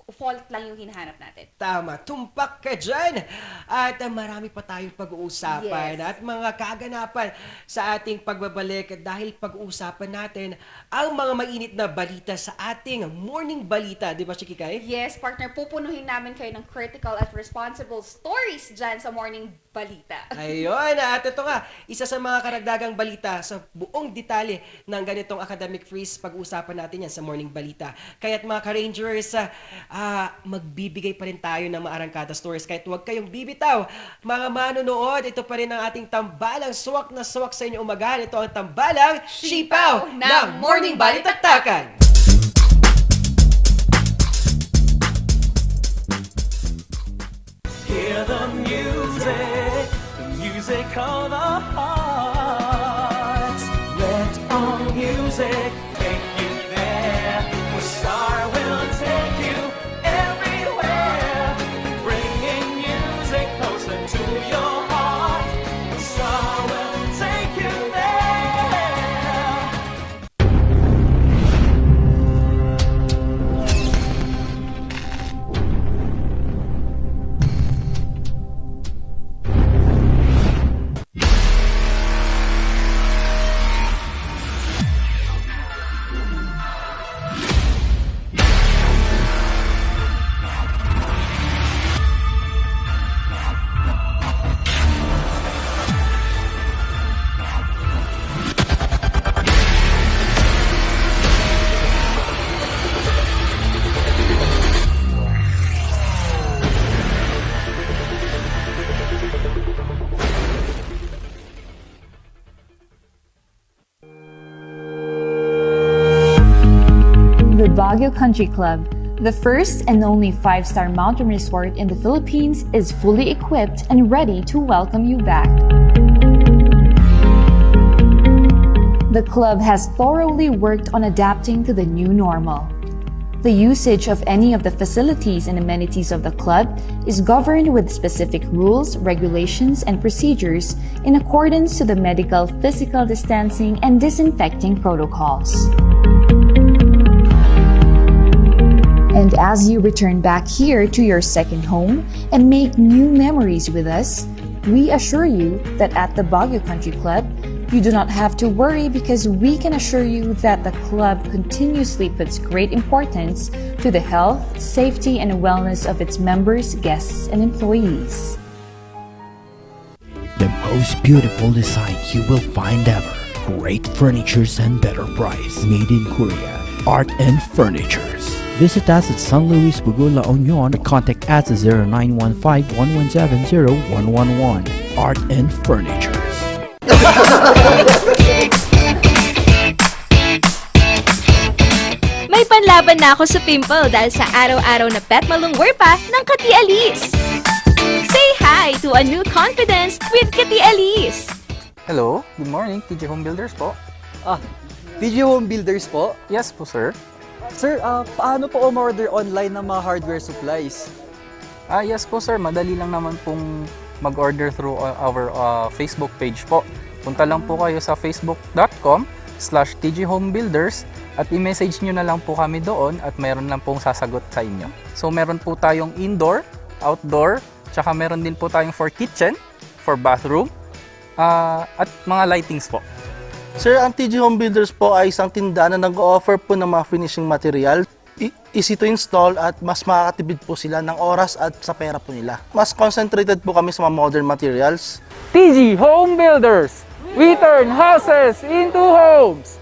fault lang yung hinahanap natin. Tama, tumpak ka dyan! At marami pa tayong pag-uusapan Yes. at mga kaganapan sa ating pagbabalik dahil pag-uusapan natin ang mga mainit na balita sa ating morning balita. Di ba, Chikikay? Yes, partner, pupunuhin namin kayo ng critical at responsible stories dyan sa Morning balita. Ayun, at ito nga, isa sa mga karagdagang balita sa buong detalye ng ganitong academic freeze, pag-uusapan natin yan sa Morning Balita. Kaya't mga ka-Rangers, magbibigay pa rin tayo ng maarangkada stories. Kahit huwag kayong bibitaw, mga manonood, ito pa rin ang ating tambalang swak na swak sa inyong umagahan. Ito ang tambalang Sipaw ng Morning Balitaktakan. Hear the music of the heart. Let all music take you there. Where Star will take you everywhere, bringing music closer to your heart. Where Star will take you there. The Baguio Country Club, the first and only 5-star mountain resort in the Philippines, is fully equipped and ready to welcome you back. The club has thoroughly worked on adapting to the new normal. The usage of any of the facilities and amenities of the club is governed with specific rules, regulations, and procedures in accordance to the medical, physical distancing, and disinfecting protocols. And as you return back here to your second home and make new memories with us, we assure you that at the Baguio Country Club, you do not have to worry because we can assure you that the club continuously puts great importance to the health, safety, and wellness of its members, guests, and employees. The most beautiful design you will find ever. Great furnitures and better price. Made in Korea. Art and Furnitures. Visit us at San Luis Bugo, La Union, or contact us at 0915-117-0111. Art and Furnitures. May panlaban na ako sa pimple dahil sa araw-araw na pet malungwer pa ng Kati Alice. Say hi to a new confidence with Kati Alice. Hello, good morning, TG Home Builders po. TG Home Builders po? Yes po, sir. Sir, paano po umorder online ng mga hardware supplies? Yes po, sir. Madali lang naman pong mag-order through our Facebook page po. Punta lang po kayo sa facebook.com/tghomebuilders at i-message nyo na lang po kami doon at meron lang pong sasagot sa inyo. So meron po tayong indoor, outdoor, tsaka meron din po tayong for kitchen, for bathroom, at mga lightings po. Sir, ang TG Home Builders po ay isang tindahan na nag-offer po ng mga finishing material. Easy to install at mas makakatipid po sila ng oras at sa pera po nila. Mas concentrated po kami sa mga modern materials. TG Home Builders! We turn houses into homes!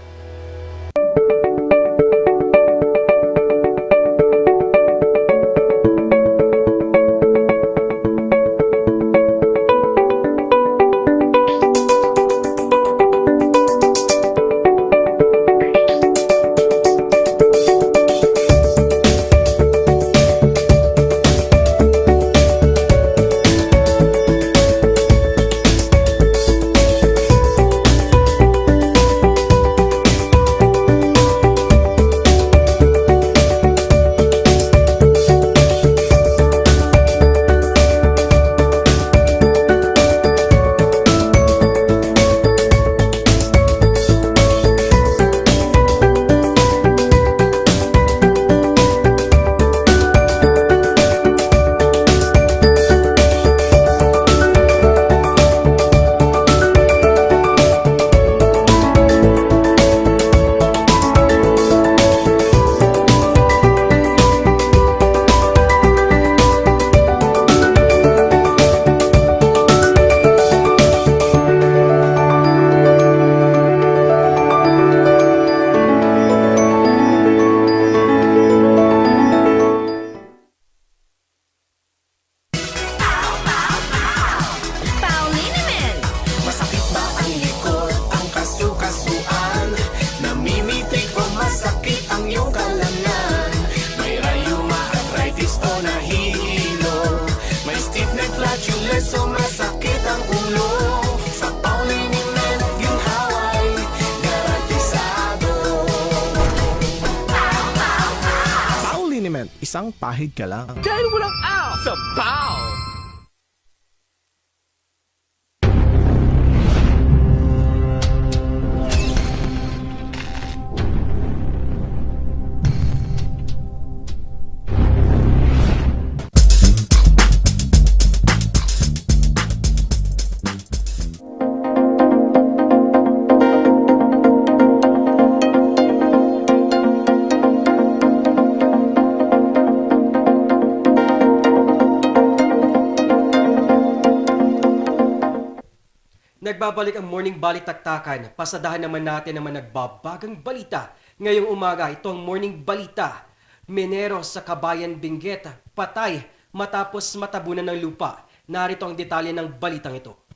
isang pahid ka lang. Dahil walang out sa POW! Nagbabalik ang Morning Balitaktakan. Pasadahan naman natin ang mga nagbabagang balita. Ngayong umaga, ito ang Morning Balita. Minero sa Kabayan Benguet, patay matapos matabunan ng lupa. Narito ang detalye ng balitang ito.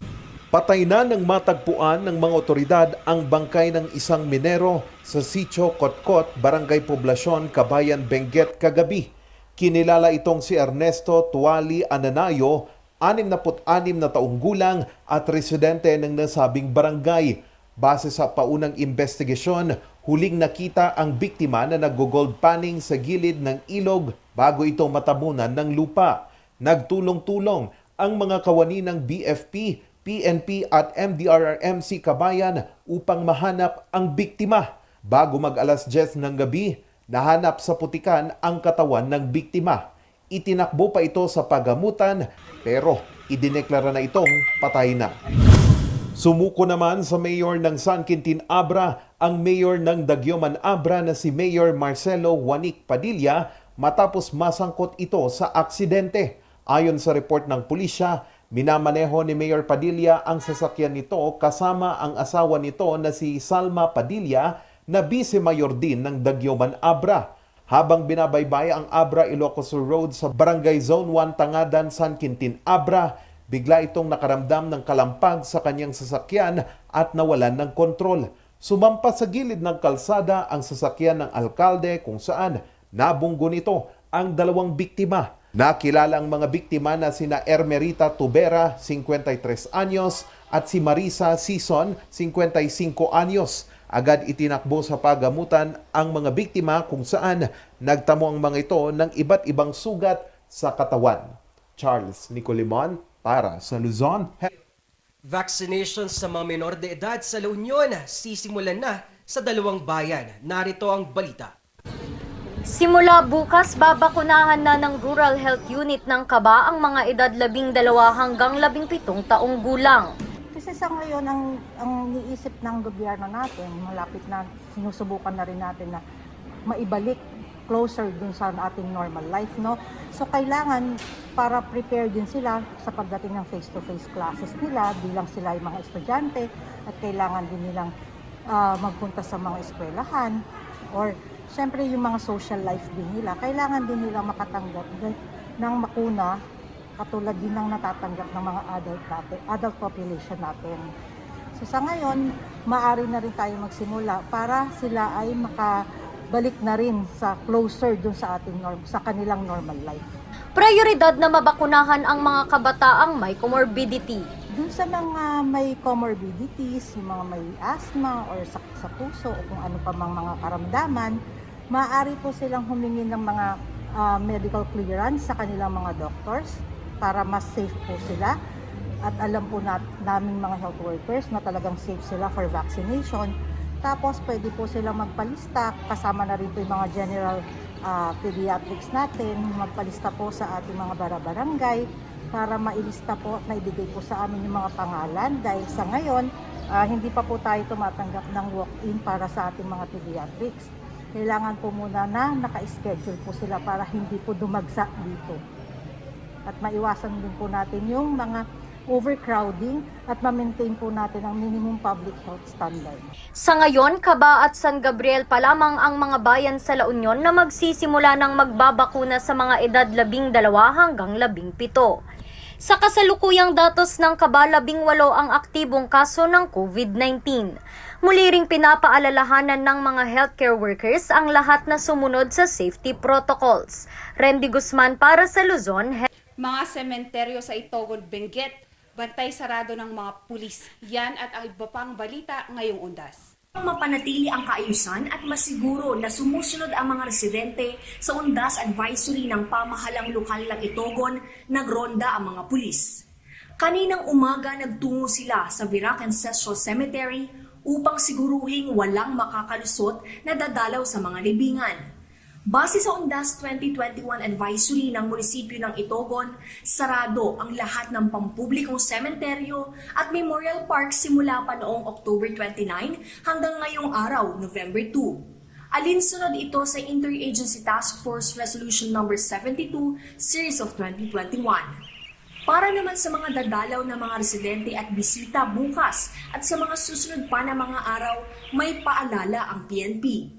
Patay na ng matagpuan ng mga otoridad ang bangkay ng isang minero sa Sitio Kotkot, Barangay Poblasyon, Kabayan Benguet kagabi. Kinilala itong si Ernesto Tuali Ananayo, 66 na taong gulang at residente ng nasabing barangay. Base sa paunang investigasyon, huling nakita ang biktima na nag-gold panning sa gilid ng ilog bago ito matabunan ng lupa. Nagtulong-tulong ang mga kawani ng BFP, PNP at MDRRMC Kabayan upang mahanap ang biktima. Bago mag-alas 10 ng gabi, nahanap sa putikan ang katawan ng biktima. Itinakbo pa ito sa pagamutan pero idineklara na itong patay na. Sumuko naman sa mayor ng San Quintin Abra ang mayor ng Dagyoman Abra na si Mayor Marcelo Juanic Padilla matapos masangkot ito sa aksidente. Ayon sa report ng pulisya, minamaneho ni Mayor Padilla ang sasakyan nito kasama ang asawa nito na si Salma Padilla na vice-mayor din ng Dagyoman Abra. Habang binabaybay ang Abra Ilocos Road sa Barangay Zone 1 Tangadan, San Quintin Abra, bigla itong nakaramdam ng kalampag sa kanyang sasakyan at nawalan ng kontrol. Sumampa sa gilid ng kalsada ang sasakyan ng alkalde kung saan nabunggo nito ang dalawang biktima. Nakilala ang mga biktima na sina Ermerita Tubera, 53 anyos, at si Marisa Sison, 55 anyos. Agad itinakbo sa pagamutan ang mga biktima kung saan nagtamo ang mga ito ng iba't ibang sugat sa katawan. Charles Nicolimon para sa Luzon. Vaccinations sa mga menor de edad sa La Union sisimulan na sa dalawang bayan. Narito ang balita. Simula bukas, babakunahan na ng Rural Health Unit ng Kaba ang mga edad 12 hanggang 17 taong gulang. Kasi sa ngayon, ang niisip ng gobyerno natin, malapit na sinusubukan na rin natin na maibalik closer dun sa ating normal life, no? So kailangan para prepare din sila sa pagdating ng face-to-face classes nila bilang sila yung mga estudyante at kailangan din nilang magpunta sa mga eskwelahan or syempre yung mga social life din nila. Kailangan din nilang makatanggap ng makuna katulad din ng natatanggap ng mga adult population natin. So sa ngayon, maaari na rin tayo magsimula para sila ay makabalik na rin sa closer dun sa sa kanilang normal life. Prioridad na mabakunahan ang mga kabataang may comorbidity. Dun sa mga may comorbidities, yung mga may asthma or sakit sa puso o kung ano pa mang mga karamdaman, maaari po silang humingi ng mga medical clearance sa kanilang mga doctors para mas safe po sila at alam po namin mga health workers na talagang safe sila for vaccination. Tapos pwede po silang magpalista, kasama na rin po yung mga general pediatrics natin, magpalista po sa ating mga barangay para mailista po at naibigay po sa amin yung mga pangalan dahil sa ngayon hindi pa po tayo tumatanggap ng walk-in para sa ating mga pediatrics. Kailangan po muna na naka-schedule po sila para hindi po dumagsa dito. At maiwasan din po natin yung mga overcrowding at ma-maintain po natin ang minimum public health standard. Sa ngayon, Kaba at San Gabriel pa lamang ang mga bayan sa La Union na magsisimula ng magbabakuna sa mga edad 12 hanggang 17. Sa kasalukuyang datos ng Kaba, 18 ang aktibong kaso ng COVID-19. Muli ring pinapaalalahanan ng mga healthcare workers ang lahat na sumunod sa safety protocols. Randy Guzman para sa Luzon. Mga sementeryo sa Itogon, Benguet, bantay sarado ng mga pulis. Yan at ang iba pang balita ngayong undas. Mapanatili ang kaayusan at masiguro na sumusunod ang mga residente sa undas advisory ng pamahalang lokal ng Itogon, nagronda ang mga pulis. Kaninang umaga nagtungo sila sa Virac Ancestral Cemetery upang siguruhing walang makakalusot na dadalaw sa mga libingan. Base sa Undas 2021 advisory ng munisipyo ng Itogon, sarado ang lahat ng pampublikong sementeryo at memorial park simula pa noong October 29 hanggang ngayong araw, November 2. Alinsunod ito sa Interagency Task Force Resolution No. 72, Series of 2021. Para naman sa mga dadalaw na mga residente at bisita bukas at sa mga susunod pa na mga araw, may paalala ang PNP.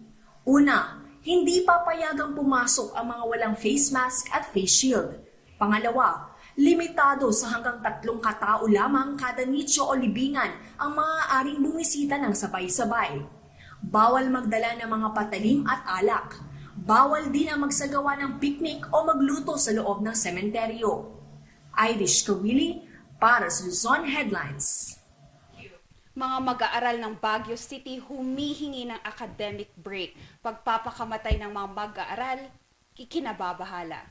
Una, hindi papayagang pumasok ang mga walang face mask at face shield. Pangalawa, limitado sa hanggang 3 katao lamang kada nicho o libingan ang maaaring bumisita ng sabay-sabay. Bawal magdala ng mga patalim at alak. Bawal din ang magsagawa ng picnic o magluto sa loob ng sementeryo. Irish Kawili para sa Luzon Headlines. Mga mag-aaral ng Baguio City humihingi ng academic break. Pagpapakamatay ng mga mag-aaral, kikinababahala.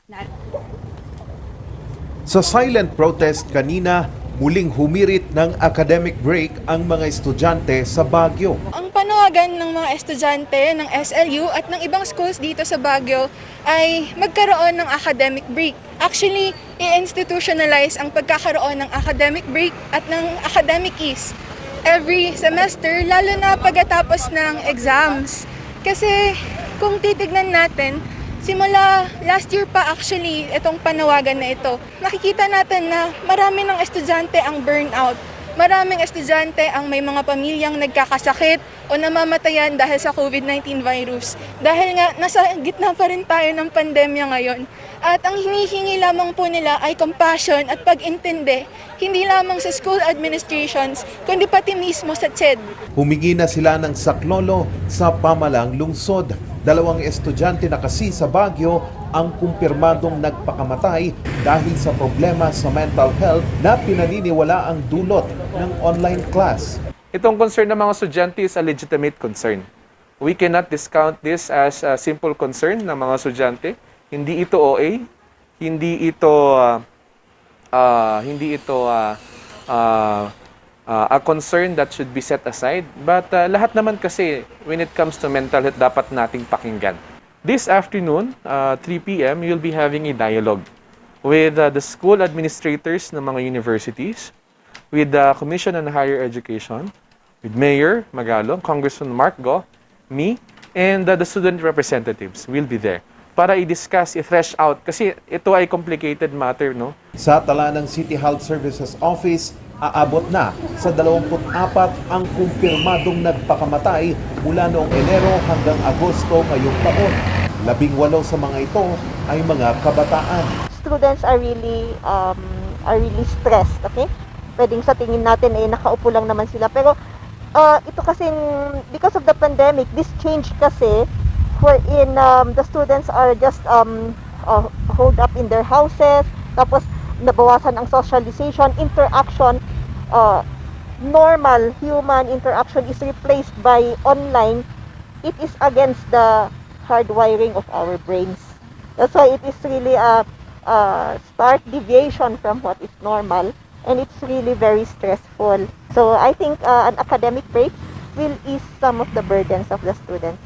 Sa silent protest kanina, muling humirit ng academic break ang mga estudyante sa Baguio. Ang panawagan ng mga estudyante ng SLU at ng ibang schools dito sa Baguio ay magkaroon ng academic break. Actually, i-institutionalize ang pagkakaroon ng academic break at ng academic ease every semester, lalo na pagkatapos ng exams. Kasi kung titignan natin, simula last year pa actually itong panawagan na ito, nakikita natin na marami ng estudyante ang burnout. Maraming estudyante ang may mga pamilyang nagkakasakit o namamatayan dahil sa COVID-19 virus. Dahil nga nasa gitna pa rin tayo ng pandemya ngayon. At ang hinihingi lamang po nila ay compassion at pag-intindi, hindi lamang sa school administrations, kundi pati mismo sa CHED. Humingi na sila ng saklolo sa pamalang lungsod. 2 estudyante na kasi sa Baguio ang kumpirmadong nagpakamatay dahil sa problema sa mental health na pinaniniwala ang dulot ng online class. Itong concern ng mga estudyante is a legitimate concern. We cannot discount this as a simple concern ng mga estudyante. Hindi ito OA, hindi ito a concern that should be set aside. But lahat naman kasi, when it comes to mental health, dapat nating pakinggan. This afternoon, 3 p.m., you'll be having a dialogue with the school administrators ng mga universities, with the Commission on Higher Education, with Mayor Magalong, Congressman Mark Go, me, and the student representatives will be there para i-discuss, i-thresh out, kasi ito ay complicated matter, no? Sa tala ng City Health Services Office, aabot na sa 24 ang kumpirmadong nagpakamatay mula noong Enero hanggang Agosto ngayong taon. 18 sa mga ito ay mga kabataan. Students are really stressed, okay? Pwedeng sa tingin natin ay nakaupo lang naman sila, pero ito kasi because of the pandemic, this change kasi wherein the students are just holed up in their houses, tapos nabawasan ang socialization, interaction, normal human interaction is replaced by online. It is against the hardwiring of our brains. That's why it is really a stark deviation from what is normal, and it's really very stressful. So I think an academic break will ease some of the burdens of the students.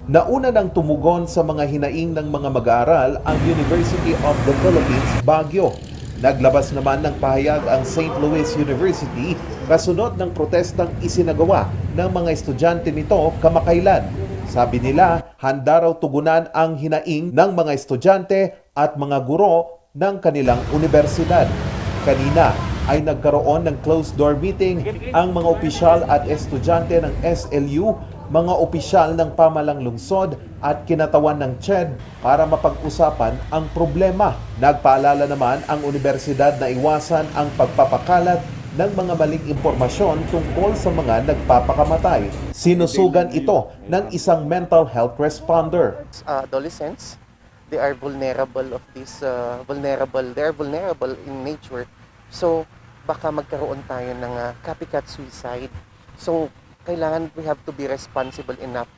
Nauna nang tumugon sa mga hinaing ng mga mag-aaral ang University of the Philippines, Baguio. Naglabas naman ng pahayag ang St. Louis University kasunod ng protestang isinagawa ng mga estudyante nito kamakailan. Sabi nila, handa raw tugunan ang hinaing ng mga estudyante at mga guro ng kanilang universidad. Kanina ay nagkaroon ng closed-door meeting ang mga opisyal at estudyante ng SLU, mga opisyal ng pamalang lungsod at kinatawan ng CHED para mapag-usapan ang problema. Nagpaalala naman ang universidad na iwasan ang pagpapakalat ng mga maling impormasyon tungkol sa mga nagpapakamatay. Sinusugan ito ng isang mental health responder. Adolescents, they are vulnerable in nature. So baka magkaroon tayo ng copycat suicide. So kailangan we have to be responsible enough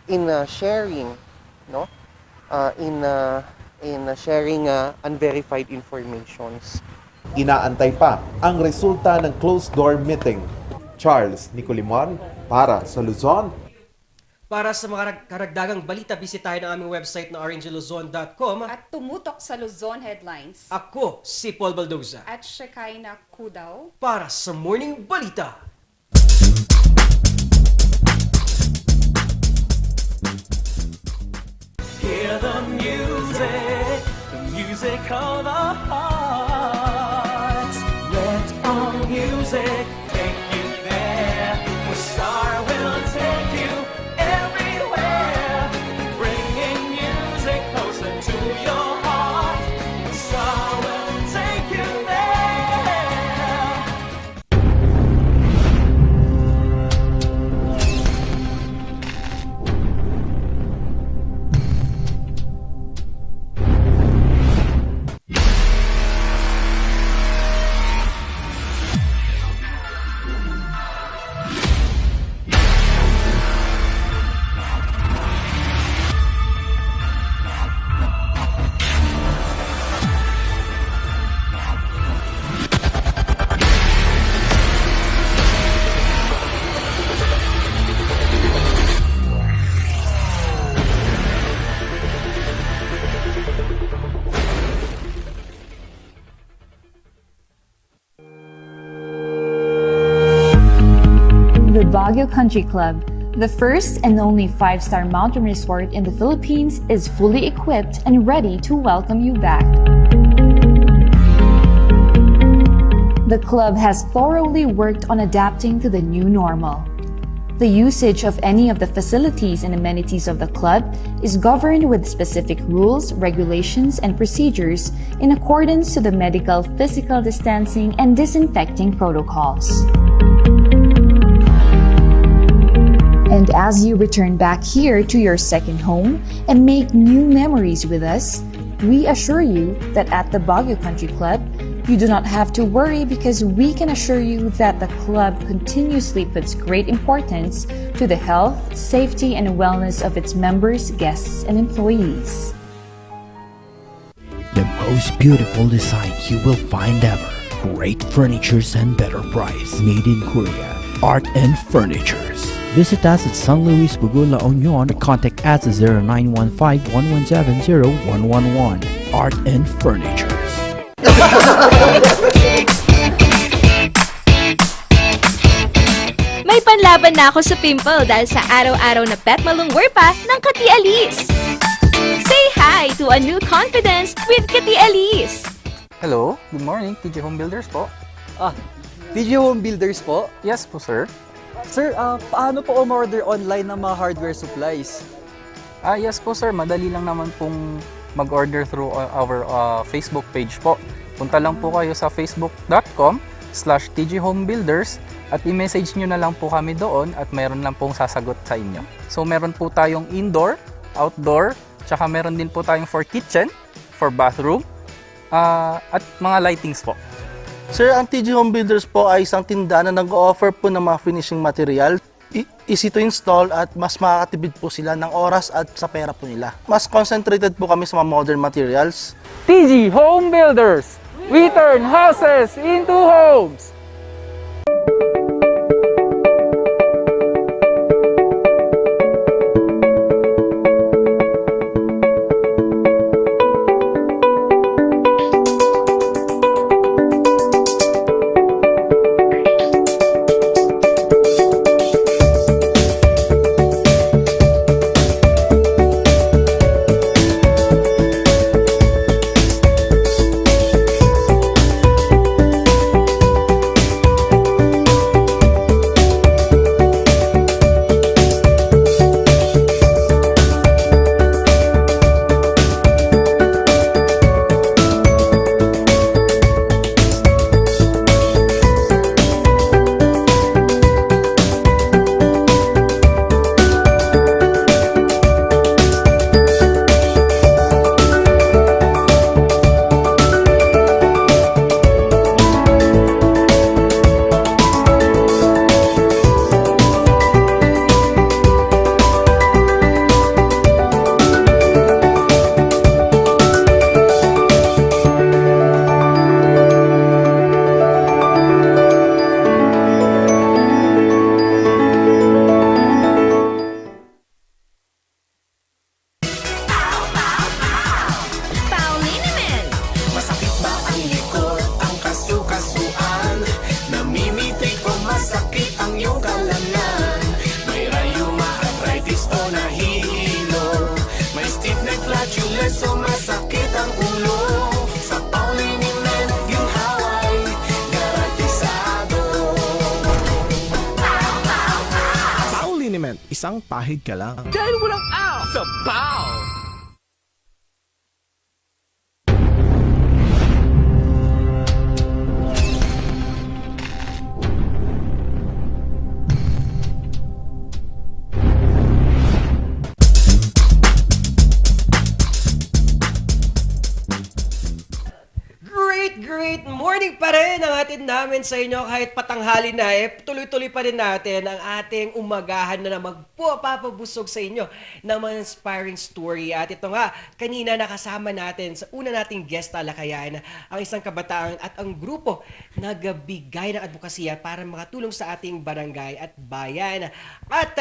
in sharing, no? In sharing unverified informations. Inaantay pa ang resulta ng closed-door meeting. Charles Nicolimon para sa Luzon. Para sa mga karagdagang balita, bisitahin ang aming website na rngluzon.com. At tumutok sa Luzon Headlines. Ako, si Paul Baldoza. At Shekinah Kudaw. Para sa Morning Balita. Hear the music of our hearts. Let our music take you there, where Star will take you everywhere, bringing music closer to your heart. Star will take you there. The Baguio Country Club, the first and only 5-star mountain resort in the Philippines, is fully equipped and ready to welcome you back. The club has thoroughly worked on adapting to the new normal. The usage of any of the facilities and amenities of the club is governed with specific rules, regulations, and procedures in accordance to the medical, physical distancing, and disinfecting protocols. And as you return back here to your second home and make new memories with us, we assure you that at the Baguio Country Club, you do not have to worry because we can assure you that the club continuously puts great importance to the health, safety, and wellness of its members, guests, and employees. The most beautiful design you will find ever. Great furnitures and better price. Made in Korea. Art and Furnitures. Visit us at San Luis Bugula, La Union, or contact us at 0915-117-0111. Art and Furnitures. May panlaban na ako sa pimple dahil sa araw-araw na pet malungwer pa ng Kati Alice. Say hi to a new confidence with Kati Alice. Hello, good morning, TG Home Builders po. TG Home Builders po? Yes po, sir. Sir, paano po umorder online ng mga hardware supplies? Yes po, sir. Madali lang naman pong mag-order through our Facebook page po. Punta lang po kayo sa facebook.com/tghomebuilders at i-message nyo na lang po kami doon at mayroon lang pong sasagot sa inyo. So, meron po tayong indoor, outdoor, tsaka meron din po tayong for kitchen, for bathroom, at mga lightings po. Sir, ang TG Home Builders po ay isang tindahan na nag-offer po ng mga finishing material. Easy to install at mas makakatipid po sila ng oras at sa pera po nila. Mas concentrated po kami sa mga modern materials. TG Home Builders! We turn houses into homes! isang pahid ka lang. Dahil walang out sa POW! Great morning pa rin ang atin namin sa inyo kahit patanghali na tuloy-tuloy pa rin natin ang ating umagahan na magpapabusog sa inyo ng mga inspiring story. At ito nga, kanina nakasama natin sa una nating guest talakayan ang isang kabataan at ang grupo nagbigay ng advokasya para makatulong sa ating barangay at bayan. At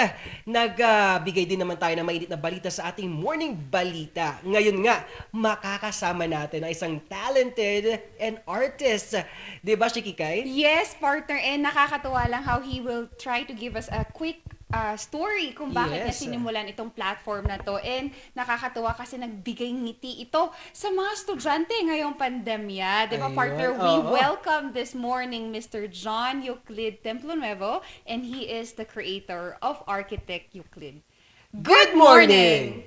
nagbigay din naman tayo ng mainit na balita sa ating morning balita. Ngayon nga, makakasama natin ang isang talented and artist. Diba, Shikikay? Yes, partner. And nakakatuwa lang how he will try to give us a quick story kung bakit niya sinimulan itong platform na to. And nakakatuwa kasi nagbigay ngiti ito sa mga estudyante ngayong pandemya. Diba, partner? We welcome this morning Mr. John Euclid Templonuevo, and he is the creator of Architect Euclid. Good morning!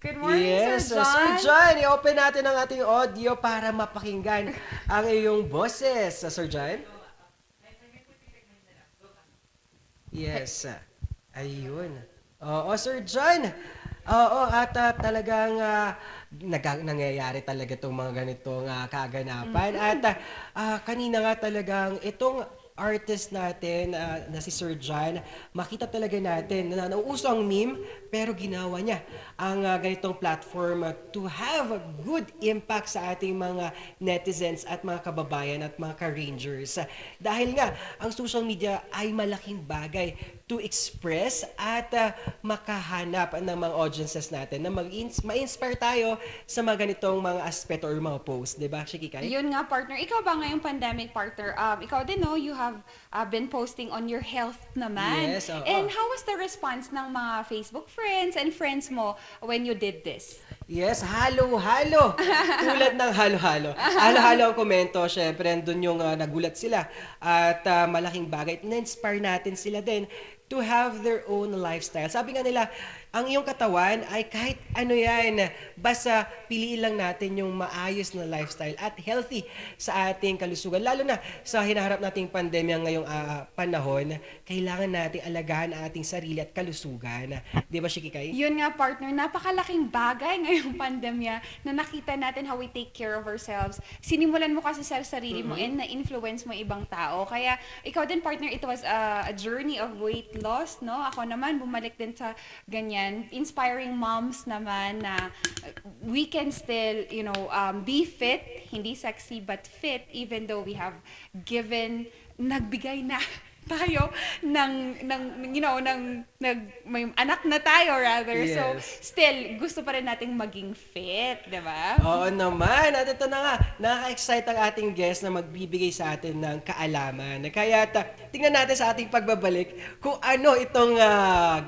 Good morning, yes, Sir John. Sir John, i-open natin ang ating audio para mapakinggan ang iyong boses, Sir John. Yes. Ayun. Oo, Sir John. Oo, at talagang nangyayari talaga itong mga ganitong kaganapan. At kanina nga talagang itong artist natin na si Sir John, makita talaga natin na nauuso ang meme pero ginawa niya ang ganitong platform to have a good impact sa ating mga netizens at mga kababayan at mga ka-rangers. Dahil nga, ang social media ay malaking bagay to express at makahanap ng mga audiences natin na ma-inspire tayo sa mga ganitong mga aspeto or mga posts. Diba, Shikikay? Yun nga, partner. Ikaw ba ngayong pandemic, partner? Ikaw din, no? You have been posting on your health naman. Yes, oo. And how was the response ng mga Facebook friends and friends mo when you did this? Yes, halo-halo. Tulad ng halo-halo. Halo-halo ang komento. Siyempre, andun yung nagulat sila. At malaking bagay. Na-inspire natin sila din to have their own lifestyle. Sabi nga nila, ang iyong katawan ay kahit ano yan, basta piliin lang natin yung maayos na lifestyle at healthy sa ating kalusugan. Lalo na sa hinaharap nating pandemya ngayong panahon, kailangan nating alagaan ang ating sarili at kalusugan. Di ba, Shikikay? Yun nga, partner. Napakalaking bagay ngayong pandemya na nakita natin how we take care of ourselves. Sinimulan mo kasi sa sarili mo and na-influence mo ibang tao. Kaya ikaw din, partner, it was a journey of weight loss, no? Ako naman, bumalik din sa ganyan. Inspiring moms naman na we can still, be fit, hindi sexy but fit, even though we have nagbigay na tayo may anak na tayo rather. Yes. So still gusto pa rin nating maging fit, 'di ba? Oo naman. At ito na nga, nakaka-excite ang ating guest na magbibigay sa atin ng kaalaman. Kaya tingnan natin sa ating pagbabalik kung ano itong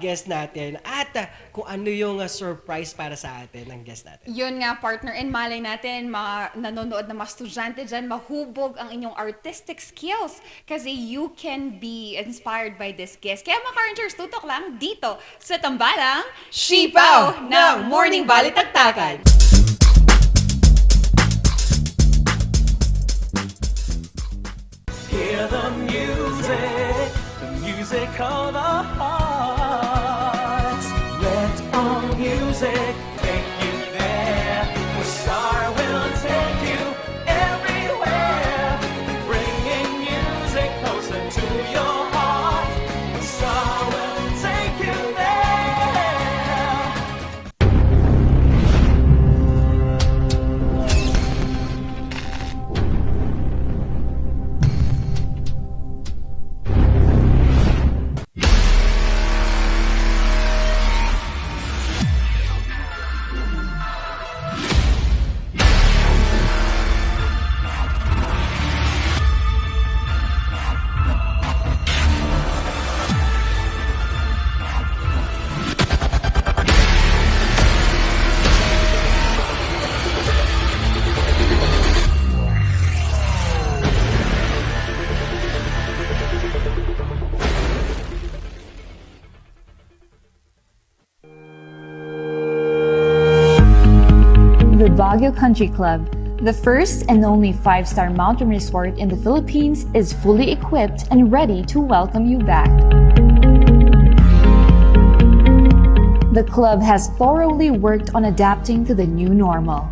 guest natin at kung ano yung surprise para sa atin ng guest natin. Yun nga, partner, and malay natin mga nanonood na mga estudyante dyan, mahubog ang inyong artistic skills kasi you can be inspired by this guest. Kaya mga Ka-Rangers, tutok lang dito sa Tambalang Sipaw ng Morning Balitaktakan. Hear the music of the heart. Let our music take you there, where Star will take you everywhere, bringing music closer to your heart. Star will take you there. Baguio Country Club, the first and only 5-star mountain resort in the Philippines, is fully equipped and ready to welcome you back. The club has thoroughly worked on adapting to the new normal.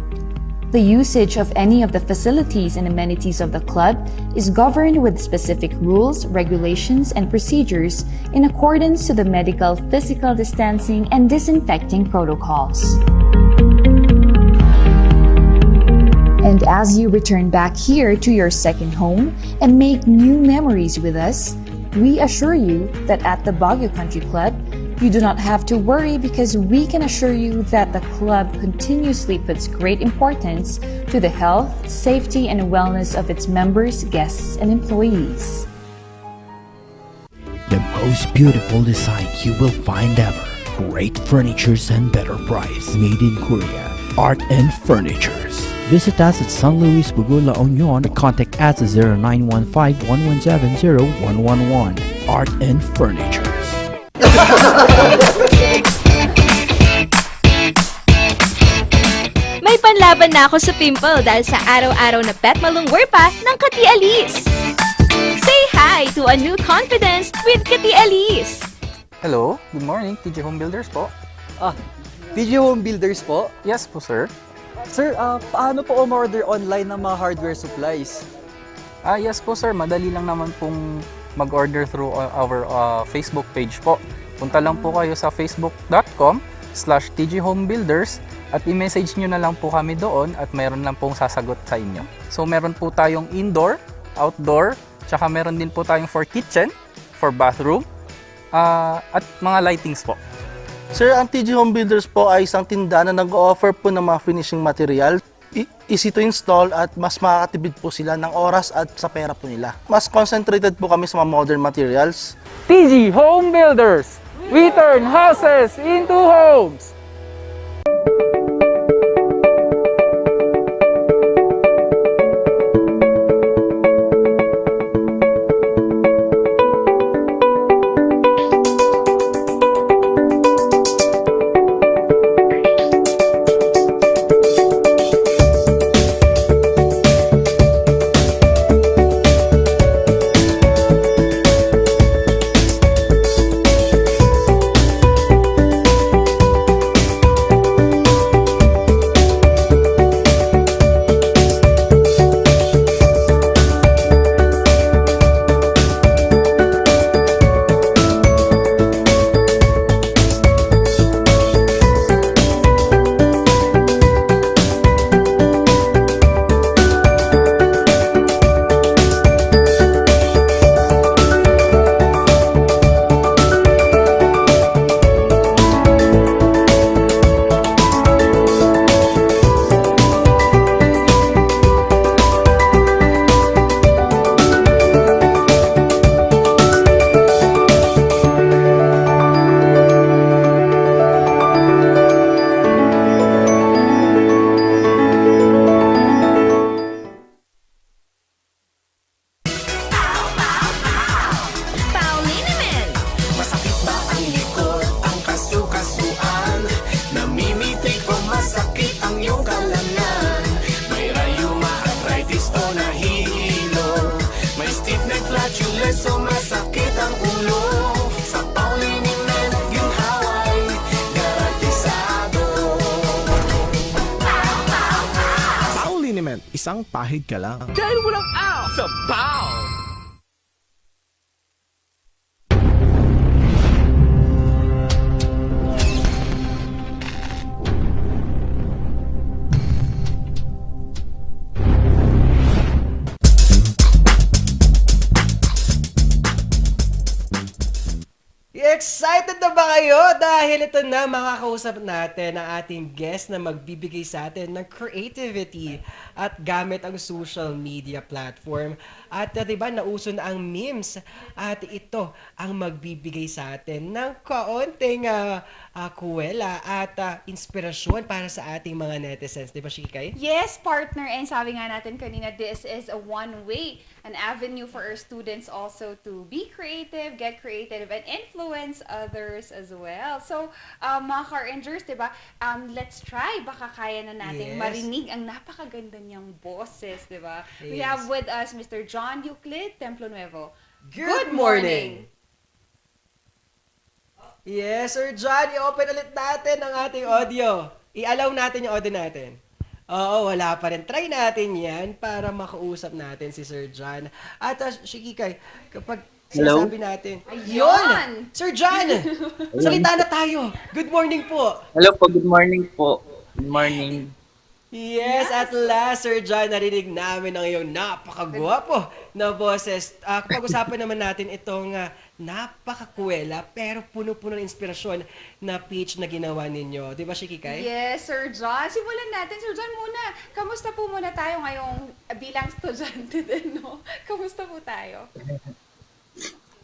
The usage of any of the facilities and amenities of the club is governed with specific rules, regulations, and procedures in accordance to the medical, physical distancing, and disinfecting protocols. And as you return back here to your second home and make new memories with us, we assure you that at the Baguio Country Club, you do not have to worry because we can assure you that the club continuously puts great importance to the health, safety, and wellness of its members, guests, and employees. The most beautiful design you will find ever. Great furnitures and better price. Made in Korea. Art and Furnitures. Visit us at San Luis Bugula, La Union, or contact us at 0915-117-0111. Art and Furnitures. May panlaban na ako sa pimple dahil sa araw-araw na pet malungwer pa ng Kati Alice. Say hi to a new confidence with Kati Alice. Hello, good morning, TJ Home Builders po. TJ Home Builders po? Yes po, sir. Sir, paano po umorder online ng mga hardware supplies? Yes po, sir. Madali lang naman pong mag-order through our Facebook page po. Punta lang po kayo sa facebook.com/tjhomebuilders at i-message nyo na lang po kami doon at meron lang pong sasagot sa inyo. So meron po tayong indoor, outdoor, tsaka meron din po tayong for kitchen, for bathroom, at mga lightings po. Sir, ang TJ Home Builders po ay isang tindahan na nag-offer po ng mga finishing material. Easy to install at mas makakatipid po sila ng oras at sa pera po nila. Mas concentrated po kami sa mga modern materials. TJ Home Builders! We turn houses into homes! Isang pahid ka lang. Dahil walang out sa POW! Excited na ba kayo? Dahil ito na makakausap natin ang ating guest na magbibigay sa atin ng creativity at gamit ang social media platform. At diba, nauso na ang memes at ito ang magbibigay sa atin ng kaunting kuwela at inspirasyon para sa ating mga netizens. Diba, Shikay? Yes, partner. And sabi nga natin kanina, this is a one-way an avenue for our students also to be creative, get creative, and influence others as well. So, mga Car Rangers, diba? Let's try. Baka kaya na natin Yes. marinig ang napakaganda niyang boses, diba? We Yes. have with us Mr. John Euclid, Templo Nuevo. Good morning! Yes, Sir John, i-open ulit natin ang ating audio. I-allow natin yung audio natin. Oo, wala pa rin. Try natin yan para makausap natin si Sir John. At Shikikay, kapag Hello? sinasabi natin, Ayun! Sir John! Salita na tayo! Good morning po! Hello po, good morning po. Good morning. Yes, at last, Sir John, narinig namin ang iyong napakagwapo na boses. Pag-usapan naman natin itong napakakuwela pero puno-puno ng inspirasyon na pitch na ginawa ninyo. Di ba, Shikikay? Yes, Sir John. Simulan natin. Sir John, muna, kamusta po muna tayo ngayong bilang estudyante din, no? Kamusta po tayo?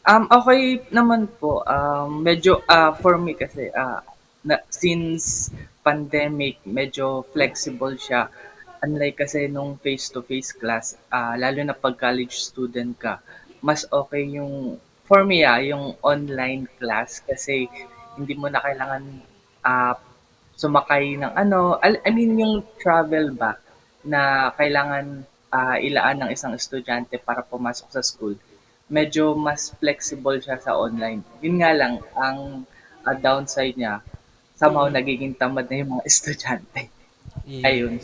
Okay naman po. Medyo, for me kasi, since pandemic, medyo flexible siya. Unlike kasi nung face-to-face class, lalo na pag college student ka, mas okay yung, for me, yung online class kasi hindi mo na kailangan sumakay ng I mean yung travel ba na kailangan ilaan ng isang estudyante para pumasok sa school. Medyo mas flexible siya sa online. Yun nga lang, ang downside niya, somehow nagiging tamad na yung mga estudyante. Yes. Ayun.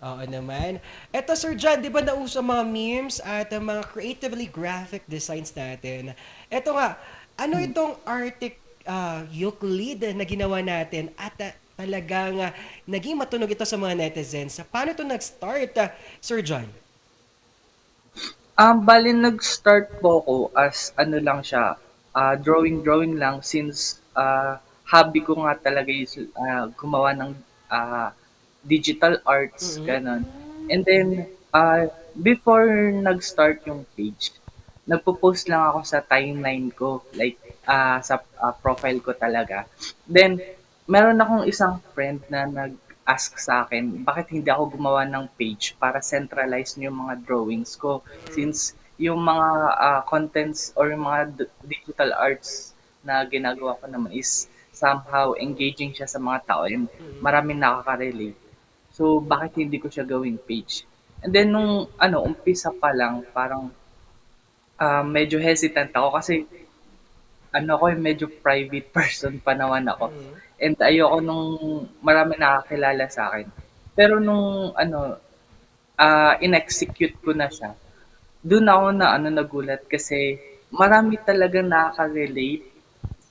Oo naman. Eto, Sir John, di ba nauso mga memes at mga creatively graphic designs natin? Eto nga, ano itong Arctic Euclid na ginawa natin at talagang naging matunog ito sa mga netizens? Paano ito nag-start, Sir John? Bali nag-start po ako as lang siya, drawing lang since hobby ko nga talaga is gumawa ng digital arts, ganon. And then, before nag-start yung page, nagpo-post lang ako sa timeline ko, like sa profile ko talaga. Then, meron akong isang friend na nag-ask sa akin, bakit hindi ako gumawa ng page para centralize yung mga drawings ko. Since yung mga contents or yung mga digital arts na ginagawa ko naman is somehow engaging siya sa mga tao and maraming nakaka-relate. So, bakit hindi ko siya gawing page? And then, nung umpisa pa lang, parang medyo hesitant ako kasi medyo private person pa naman ako. And ayoko nung marami nakakilala sa akin. Pero nung in-execute ko na siya, doon ako na nagulat kasi marami talagang nakaka-relate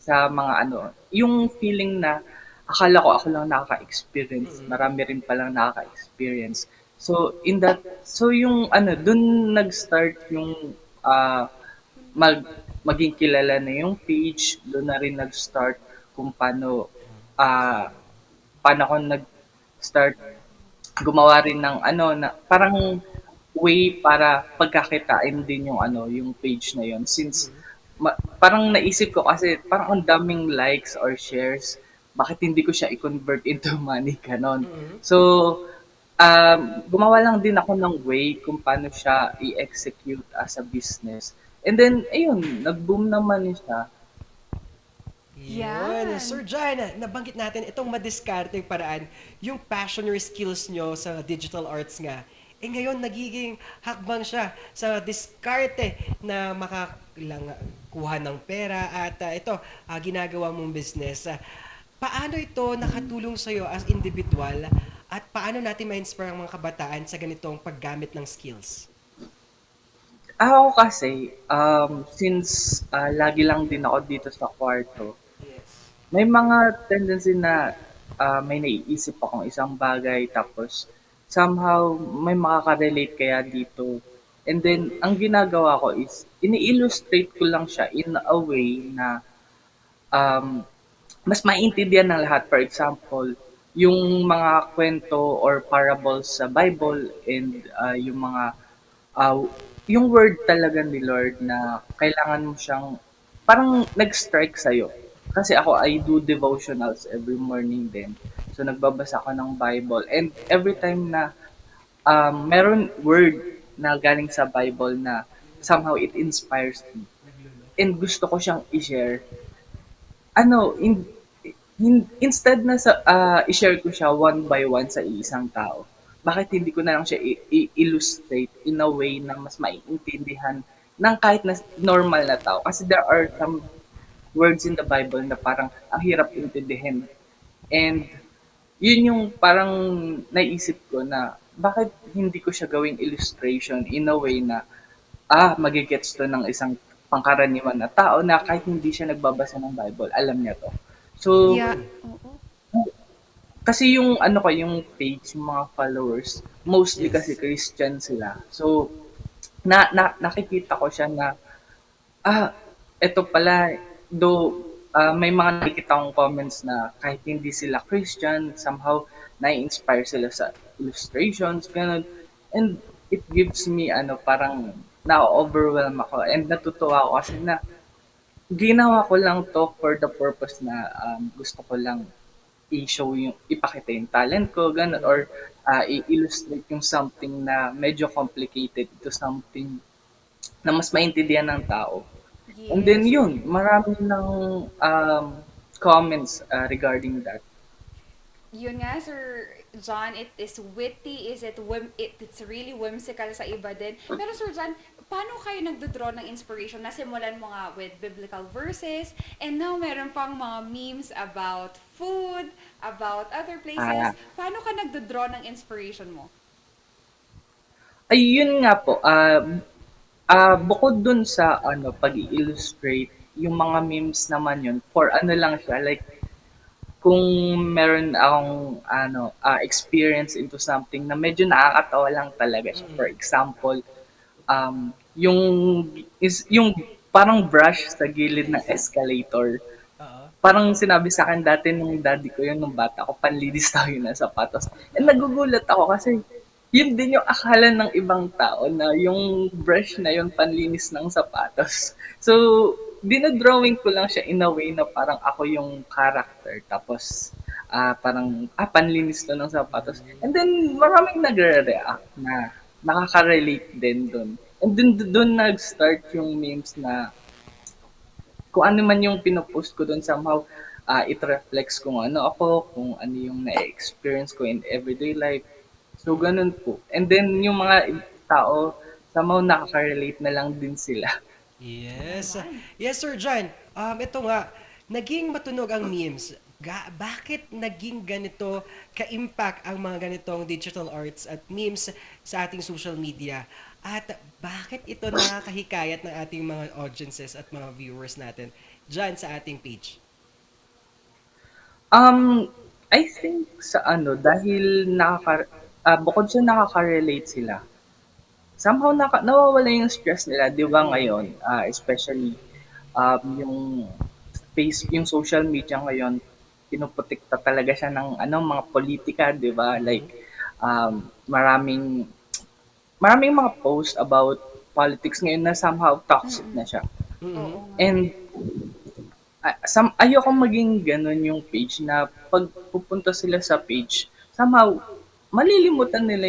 sa mga yung feeling na akala ko ako lang nakaka-experience, marami rin palang nakaka-experience. So yung doon nag-start yung maging kilala na yung page, doon na rin nag-start kung paano ako nag-start gumawa rin ng na parang way para pagkakitain din yung page na yon since parang naisip ko kasi parang ang daming likes or shares, bakit hindi ko siya i-convert into money, ganon. So, gumawa lang din ako ng way kung paano siya i-execute as a business. And then, ayun, nag-boom naman siya. Yun. Sir John, nabanggit natin itong madiskarteng paraan, yung passion or skills nyo sa digital arts nga. Ngayon, nagiging hakbang siya sa diskarte na makakuha ng pera at ito, ginagawa mong business. Paano ito nakatulong sa'yo as individual at paano natin ma-inspire ang mga kabataan sa ganitong paggamit ng skills? Ako kasi, since lagi lang din ako dito sa kwarto, may mga tendency na may naiisip akong isang bagay tapos somehow may makaka-relate kaya dito. And then, ang ginagawa ko is, ini-illustrate ko lang siya in a way na mas maintindihan ng lahat. For example, yung mga kwento or parables sa Bible and yung mga, yung word talaga ni Lord na kailangan mo siyang, parang nag-strike sa'yo. Kasi ako, I do devotionals every morning din. So, nagbabasa ako ng Bible. And every time na meron word na galing sa Bible na somehow it inspires me. And gusto ko siyang i-share. Ano, instead na i-share ko siya one by one sa isang tao, bakit hindi ko na lang siya illustrate in a way na mas maiintindihan ng kahit na normal na tao? Kasi there are some words in the Bible na parang ang hirap intindihin. And yun yung parang naisip ko na bakit hindi ko siya gawing illustration in a way na magigets to ng isang pangkaraniwan na tao na kahit hindi siya nagbabasa ng Bible, alam niya to. So, Yeah. kasi yung ano ko, yung page, yung mga followers, mostly kasi Christian sila. So, nakikita ko siya na, eto pala, though may mga nakikita akong comments na kahit hindi sila Christian, somehow na-inspire sila sa illustrations, ganun. And it gives me, parang na-overwhelm ako. And natutuwa ako kasi na ginawa ko lang to for the purpose na gusto ko lang i-show yung, ipakita yung talent ko, ganun, or i-illustrate yung something na medyo complicated to something na mas maintindihan ng tao. And then yun, marami ng comments regarding that. Yun nga, Sir John, it is witty, it's really whimsical sa iba din. Pero Sir John, paano kayo nagdodraw ng inspiration? Nasimulan mo nga with biblical verses, and now meron pang mga memes about food, about other places. Paano ka nagdodraw ng inspiration mo? Ayun nga po, bukod dun sa pag-i-illustrate, yung mga memes naman yun, for lang siya, like, kung meron akong experience into something na medyo nakakatawa lang talaga siya. For example, yung parang brush sa gilid ng escalator. Parang sinabi sa akin dati nung daddy ko yun, nung bata ko, panlinis daw yun ng sapatos. And nagugulat ako kasi yun din yung akala ng ibang tao na yung brush na yun panlinis ng sapatos. So, dinadrawing ko lang siya in a way na parang ako yung character. Tapos, parang, panlinis to ng sapatos. And then, maraming nagre-react na nakaka-relate din dun. And then, dun nag-start yung memes na kung ano man yung pinopost ko dun, somehow, it reflects kung ano ako, kung ano yung na-experience ko in everyday life. So, ganun po. And then, yung mga tao, somehow nakaka-relate na lang din sila. Yes. Yes, Sir John. Ito nga, naging matunog ang memes. Bakit naging ganito ka-impact ang mga ganitong digital arts at memes sa ating social media? At bakit ito nakakahikayat ng ating mga audiences at mga viewers natin dyan sa ating page? I think sa dahil bukod sa nakaka-relate sila, somehow nawawala yung stress nila, di ba ngayon, especially yung social media ngayon, pinuputikta talaga siya ng mga politika, di ba? Like, maraming mga posts about politics ngayon na somehow toxic na siya. And ayoko maging ganun yung page na pag pupunta sila sa page, somehow malilimutan nila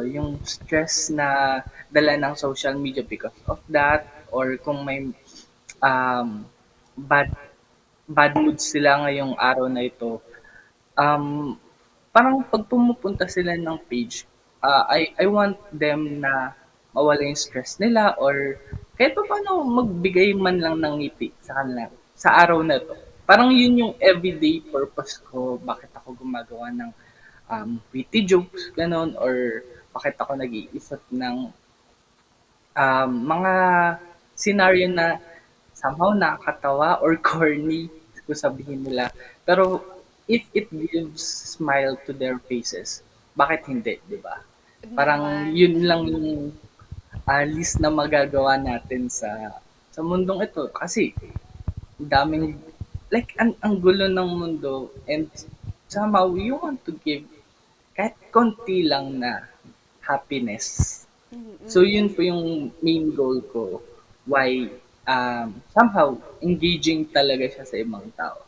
yung stress na dala ng social media because of that, or kung may bad mood sila ngayong araw na ito, parang pag pumupunta sila ng page, I want them na mawala yung stress nila, or kahit pa paano magbigay man lang ng ngiti sa kanila sa araw na to. Parang yun yung everyday purpose ko, bakit ako gumagawa ng witty jokes, ganun, or bakit ako nag-iisip ng mga scenario na somehow nakakatawa or corny, kung sabihin nila. Pero if it gives smile to their faces, bakit hindi, di ba? Parang yun lang yung least na magagawa natin sa mundong ito. Kasi daming, like, ang gulo ng mundo, and somehow you want to give kahit konti lang na happiness. So yun po yung main goal ko, why somehow engaging talaga siya sa ibang tao.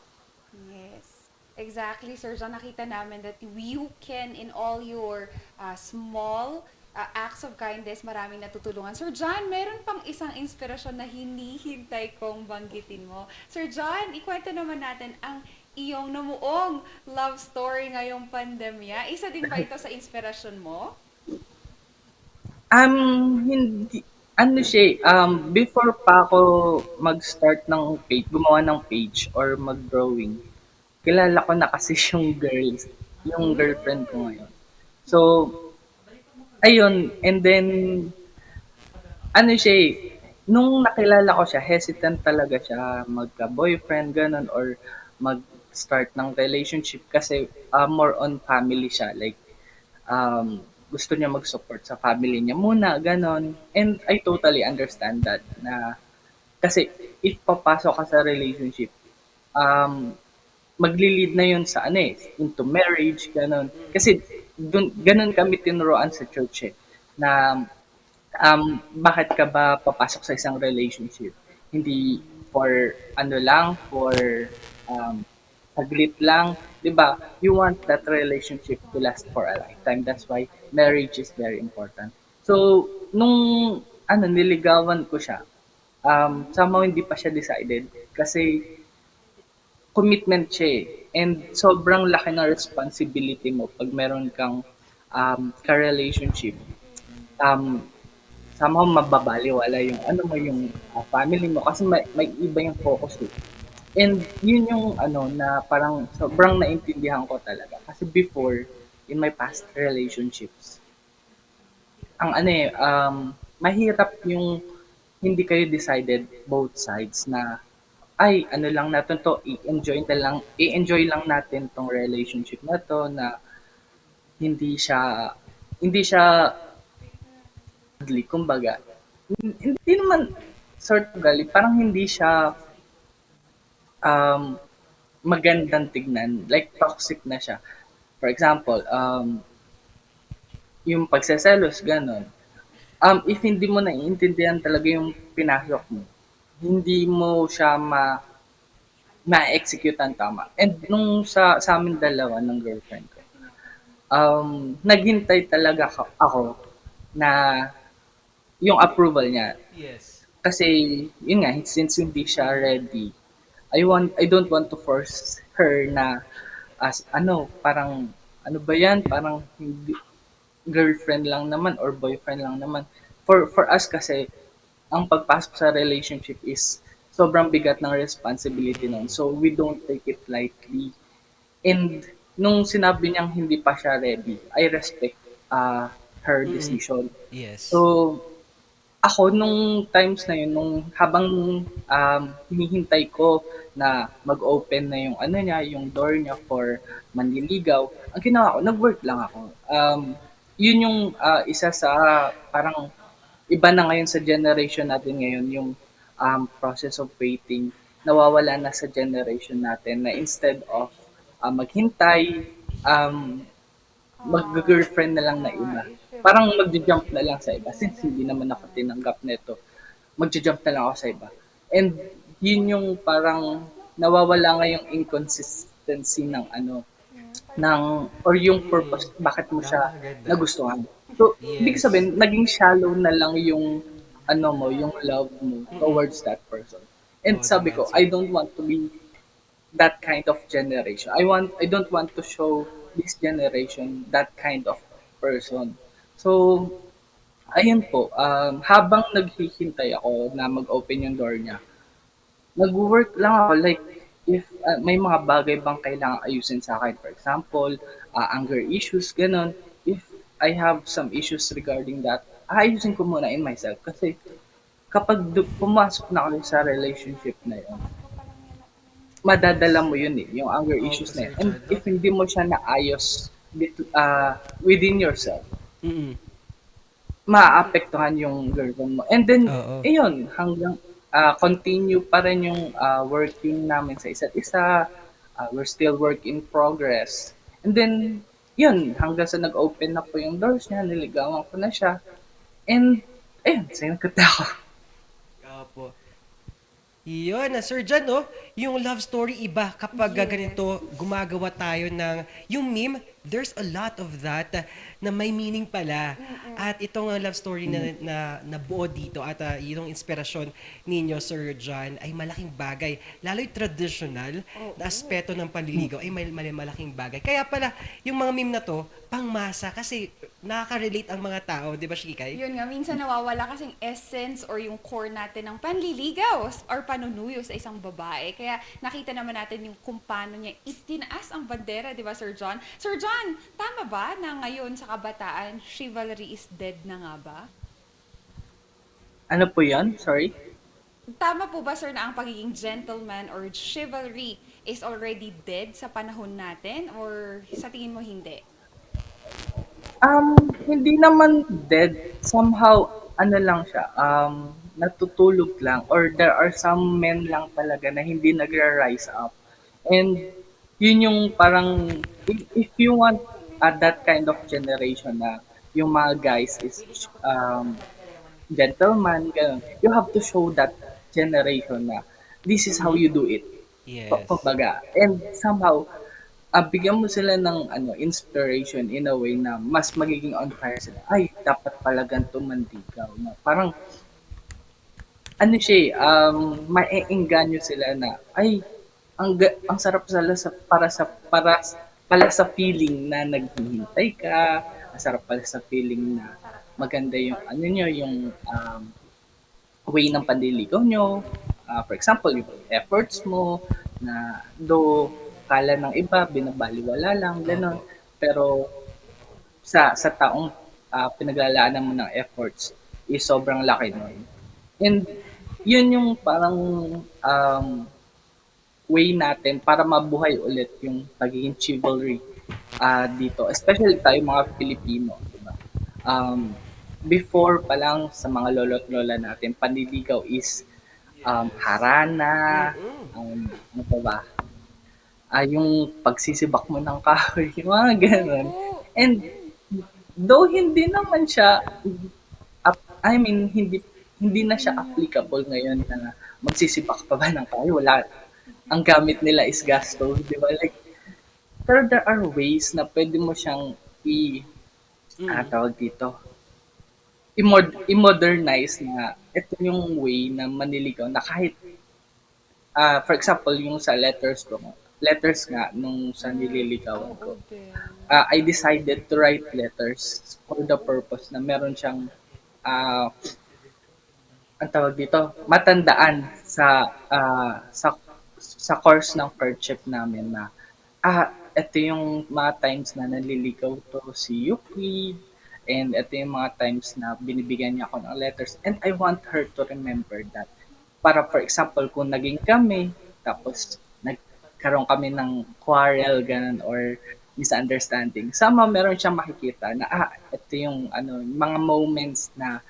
Yes. Exactly, Sir John. Nakita namin that you can, in all your small acts of kindness, maraming natutulungan. Sir John, meron pang isang inspirasyon na hinihintay kong banggitin mo. Sir John, ikwento naman natin ang iyong namuong love story ngayong pandemya. Isa din ba ito sa inspirasyon mo? Hindi, ano siya, before pa ako mag-start ng page, gumawa ng page or mag-drawing, kilala ko na kasi yung girlfriend ko ngayon. So, ayun, and then, ano siya, nung nakilala ko siya, hesitant talaga siya magka-boyfriend, ganun, or mag-start ng relationship kasi more on family siya. Like, gusto niya mag-support sa family niya muna, ganon. And I totally understand that na kasi if papasok ka sa relationship, magli-lead na yun sa into marriage, ganon. Kasi ganon kami tinuruan sa church na bakit ka ba papasok sa isang relationship? Hindi for for saglit lang, 'di ba? You want that relationship to last for a lifetime. That's why marriage is very important. So, nung niligawan ko siya, somehow hindi pa siya decided kasi commitment siya and sobrang laki ng responsibility mo pag meron kang ka-relationship. Somehow mababaliwala yung yung family mo kasi may iba yung focus eh. And yun yung na parang sobrang naintindihan ko talaga. Kasi before, in my past relationships, ang mahirap yung hindi kayo decided both sides na lang natin to, i-enjoy lang natin tong relationship na to na hindi siya kumbaga, hindi naman sort of parang hindi siya magandang tignan, like toxic na siya. For example, yung pagseselos, ganon. If hindi mo naiintindihan talaga yung pinasok mo, hindi mo siya ma-execute ang tama. And nung sa amin dalawa ng girlfriend ko, naghintay talaga ako na yung approval niya. Yes. Kasi, yun nga, since hindi siya ready, I don't want to force her na as parang ba yan? Parang hindi, girlfriend lang naman or boyfriend lang naman. For us kasi, ang pagpasok sa relationship is sobrang bigat ng responsibility nun. So, we don't take it lightly. And nung sinabi niyang hindi pa siya ready, I respect her decision. Yes. So, ako nung times na yun, nung habang hinihintay ko na mag-open na yung yung door niya for manliligaw, ang ginawa ko, nag-work lang ako. Yun yung isa sa parang iba na ngayon sa generation natin ngayon, yung process of waiting, nawawala na sa generation natin na instead of maghintay, mag-girlfriend na lang na iba. Parang mag-jump na lang sa iba. Since hindi naman ako tinanggap nito, mag-jump na lang ako sa iba. And yun yung parang nawawala nga yung inconsistency ng or yung purpose bakit mo siya nagustuhan. So, ibig sabihin, naging shallow na lang yung yung love mo towards that person. And sabi ko, I don't want to be that kind of generation. I don't want to show this generation that kind of person. So, ayun po, habang naghihintay ako na mag-open yung door niya, nag-work lang ako, like, if may mga bagay bang kailangan ayusin sa akin, for example, anger issues, ganon, if I have some issues regarding that, ayusin ko muna in myself. Kasi, kapag pumasok na ako sa relationship na yun, madadala mo yun yung anger issues na yun. And if hindi mo siya naayos within yourself, maapektuhan yung girlfriend mo. And then, ayun, hanggang continue pa rin yung working namin sa isa't isa. We're still work in progress. And then, yun, hanggang sa nag-open na po yung doors niya, niligawan ko na siya. And, ayun, sinagot ako. Opo. Yun, Sir John, yung love story iba kapag ganito gumagawa tayo ng yung meme, there's a lot of that na may meaning pala. At itong love story na buo dito at yung inspirasyon ninyo, Sir John, ay malaking bagay. Lalo yung traditional na aspeto ng panliligaw ay malaking bagay. Kaya pala, yung mga meme na to, pangmasa kasi nakaka-relate ang mga tao, di ba, Shikay? Yun nga, minsan nawawala kasing essence or yung core natin ng panliligaw or panunuyo sa isang babae. Kaya nakita naman natin yung kung paano niya itinaas ang bandera, di ba, Sir John? Sir John, tama ba na ngayon sa kabataan, chivalry is dead na nga ba? Ano po yan? Sorry? Tama po ba, sir, na ang pagiging gentleman or chivalry is already dead sa panahon natin? Or sa tingin mo hindi? Hindi naman dead. Somehow, ano lang siya, natutulog lang. Or there are some men lang talaga na hindi nagra-rise up. And yun yung parang, if you want that kind of generation na yung mga guys is gentleman, ganun, you have to show that generation na this is how you do it. Yes. Kumbaga. And somehow, bigyan mo sila ng inspiration in a way na mas magiging on fire sila. Ay, dapat pala ganito manligaw. Na parang, ano siya, maiengganyo sila na, ay, ang sarap pala sa feeling na naghihintay ka, ang sarap pala sa feeling na maganda yung yung way ng panliligaw nyo. For example, yung efforts mo na kala ng iba binabaliwala lang gano'n, pero sa taong pinaglalaanan mo ng efforts is sobrang laki nun. And yun yung parang way natin para mabuhay ulit yung pagiging chivalry dito, especially tayo mga Pilipino, diba? Before pa lang sa mga lolo't lola natin, panliligaw is harana, ano pa ba? Yung pagsisibak mo ng kahoy, yung mga ganun. And though hindi naman siya, hindi na siya applicable ngayon na magsisibak pa ba ng kahoy. Wala. Ang gamit nila is gas stove, di ba? Like, pero there are ways na pwede mo siyang tawag dito, i-modernize na ito yung way na manliligaw na kahit, for example, yung sa letters nga nung sa nililigawan ko. I decided to write letters for the purpose na meron siyang ang tawag dito, matandaan sa course ng courtship namin na ito yung mga times na naliligaw to si Euclid, and ito yung mga times na binibigyan niya ako ng letters, and I want her to remember that. Para for example, kung naging kami, tapos nagkaroon kami ng quarrel, ganun, or misunderstanding, sama meron siyang makikita na ito yung mga moments na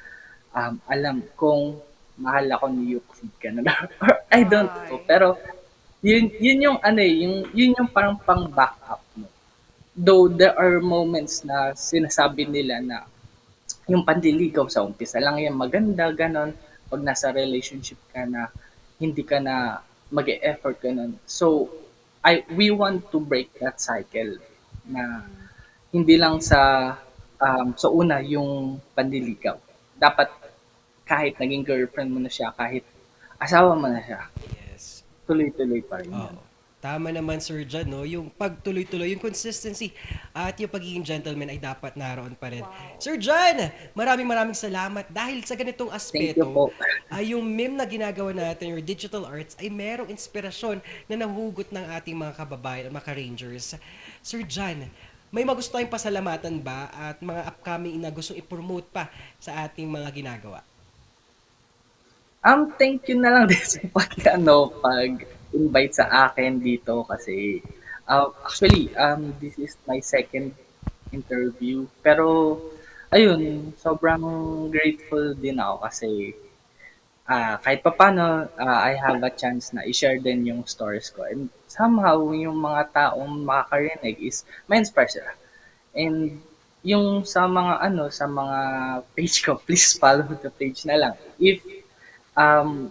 alam kong mahal ako ni Euclid, ganun. Or I don't know, pero yun yung yun yung parang pang backup mo. Though there are moments na sinasabi nila na yung panliligaw sa umpisa lang yan maganda, ganon. Pag nasa relationship ka na, hindi ka na mag-e-effort, ganon. So, we want to break that cycle na hindi lang sa una yung panliligaw. Dapat kahit naging girlfriend mo na siya, kahit asawa mo na siya, tuloy-tuloy pa rin. Tama naman, Sir John, no? Yung pagtuloy-tuloy, yung consistency at yung pagiging gentleman ay dapat naroon pa rin. Wow. Sir John, maraming salamat dahil sa ganitong aspeto, yung meme na ginagawa natin, your digital arts, ay merong inspirasyon na nahugot ng ating mga kababayan, mga ka-rangers. Sir John, may magusto tayong pasalamatan ba at mga upcoming na gustong i-promote pa sa ating mga ginagawa? Thank you na lang din sa pag-invite sa akin dito kasi actually, this is my second interview. Pero, ayun, sobrang grateful din ako kasi kahit pa paano, I have a chance na i-share din yung stories ko. And somehow, yung mga taong makakarinig is ma-inspire sila. And yung sa mga page ko, please follow the page na lang. If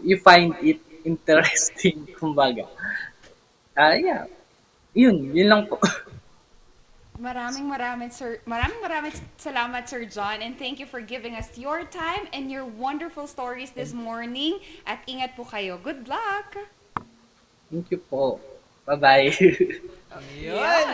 you find it interesting, kumbaga. Yeah. Yun lang po. Maraming salamat, Sir John, and thank you for giving us your time and your wonderful stories this morning. At ingat po kayo. Good luck! Thank you po. Bye-bye. Yun.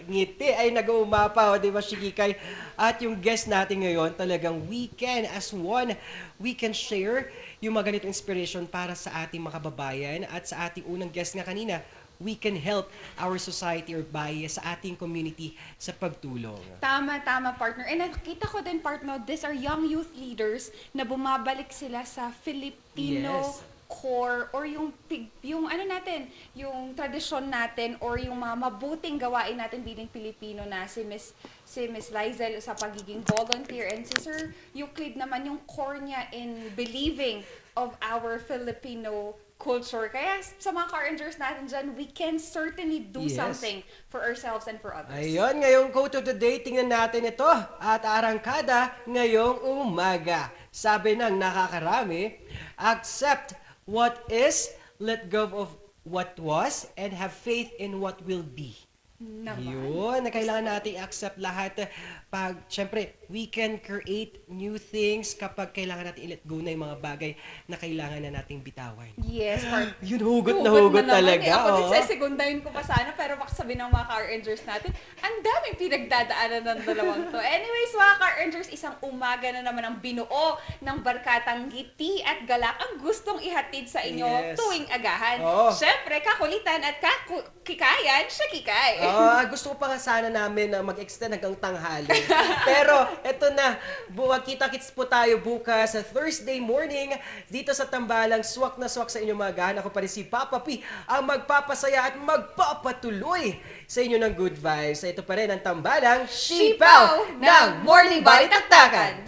Ngiti ay nag-uumapaw, di ba, Shikikay? At yung guest natin ngayon, talagang we can, as one, we can share yung mga ganitong inspiration para sa ating mga kababayan at sa ating unang guest nga kanina, we can help our society or bias sa ating community sa pagtulong. Tama, partner. And nakita ko din, partner, these are young youth leaders na bumabalik sila sa Filipino core or yung ano natin, yung tradisyon natin or yung mga mabuting gawain natin bilang Pilipino na si Miss Lizel sa pagiging volunteer and si Sir Euclid naman yung core niya in believing of our Filipino culture. Kaya sa mga car rangers natin dyan, we can certainly do something for ourselves and for others. Ayun, ngayong quote of the day, tingnan natin ito at arangkada ngayong umaga. Sabi ng nakakarami, accept what is, let go of what was, and have faith in what will be. Yun, na kailangan natin accept lahat. Pag, syempre, we can create new things kapag kailangan natin i-let go na yung mga bagay na kailangan na nating bitawan. Yes, part. Yun, hugot na hugot talaga. Ako din sa segundahin ko pa sana, pero baka sabihin ng mga car rangers natin, ang daming pinagdadaanan ng dalawang to. Anyways, mga car rangers, isang umaga na naman ang binuo ng barkatang ngiti at galak ang gustong ihatid sa inyo tuwing agahan. Syempre, kakulitan at kikayan, siya kikay. Gusto ko pa nga sana namin na mag-extend hanggang tanghali. Pero, eto na. Kita-kits po tayo bukas sa Thursday morning dito sa Tambalang. Swak na swak sa inyong mga gahan. Ako pa rin si Papa P, ang magpapasaya at magpapatuloy sa inyo ng good vibes. Ito pa rin ang Tambalang Sipaw ng Morning Balitaktakan.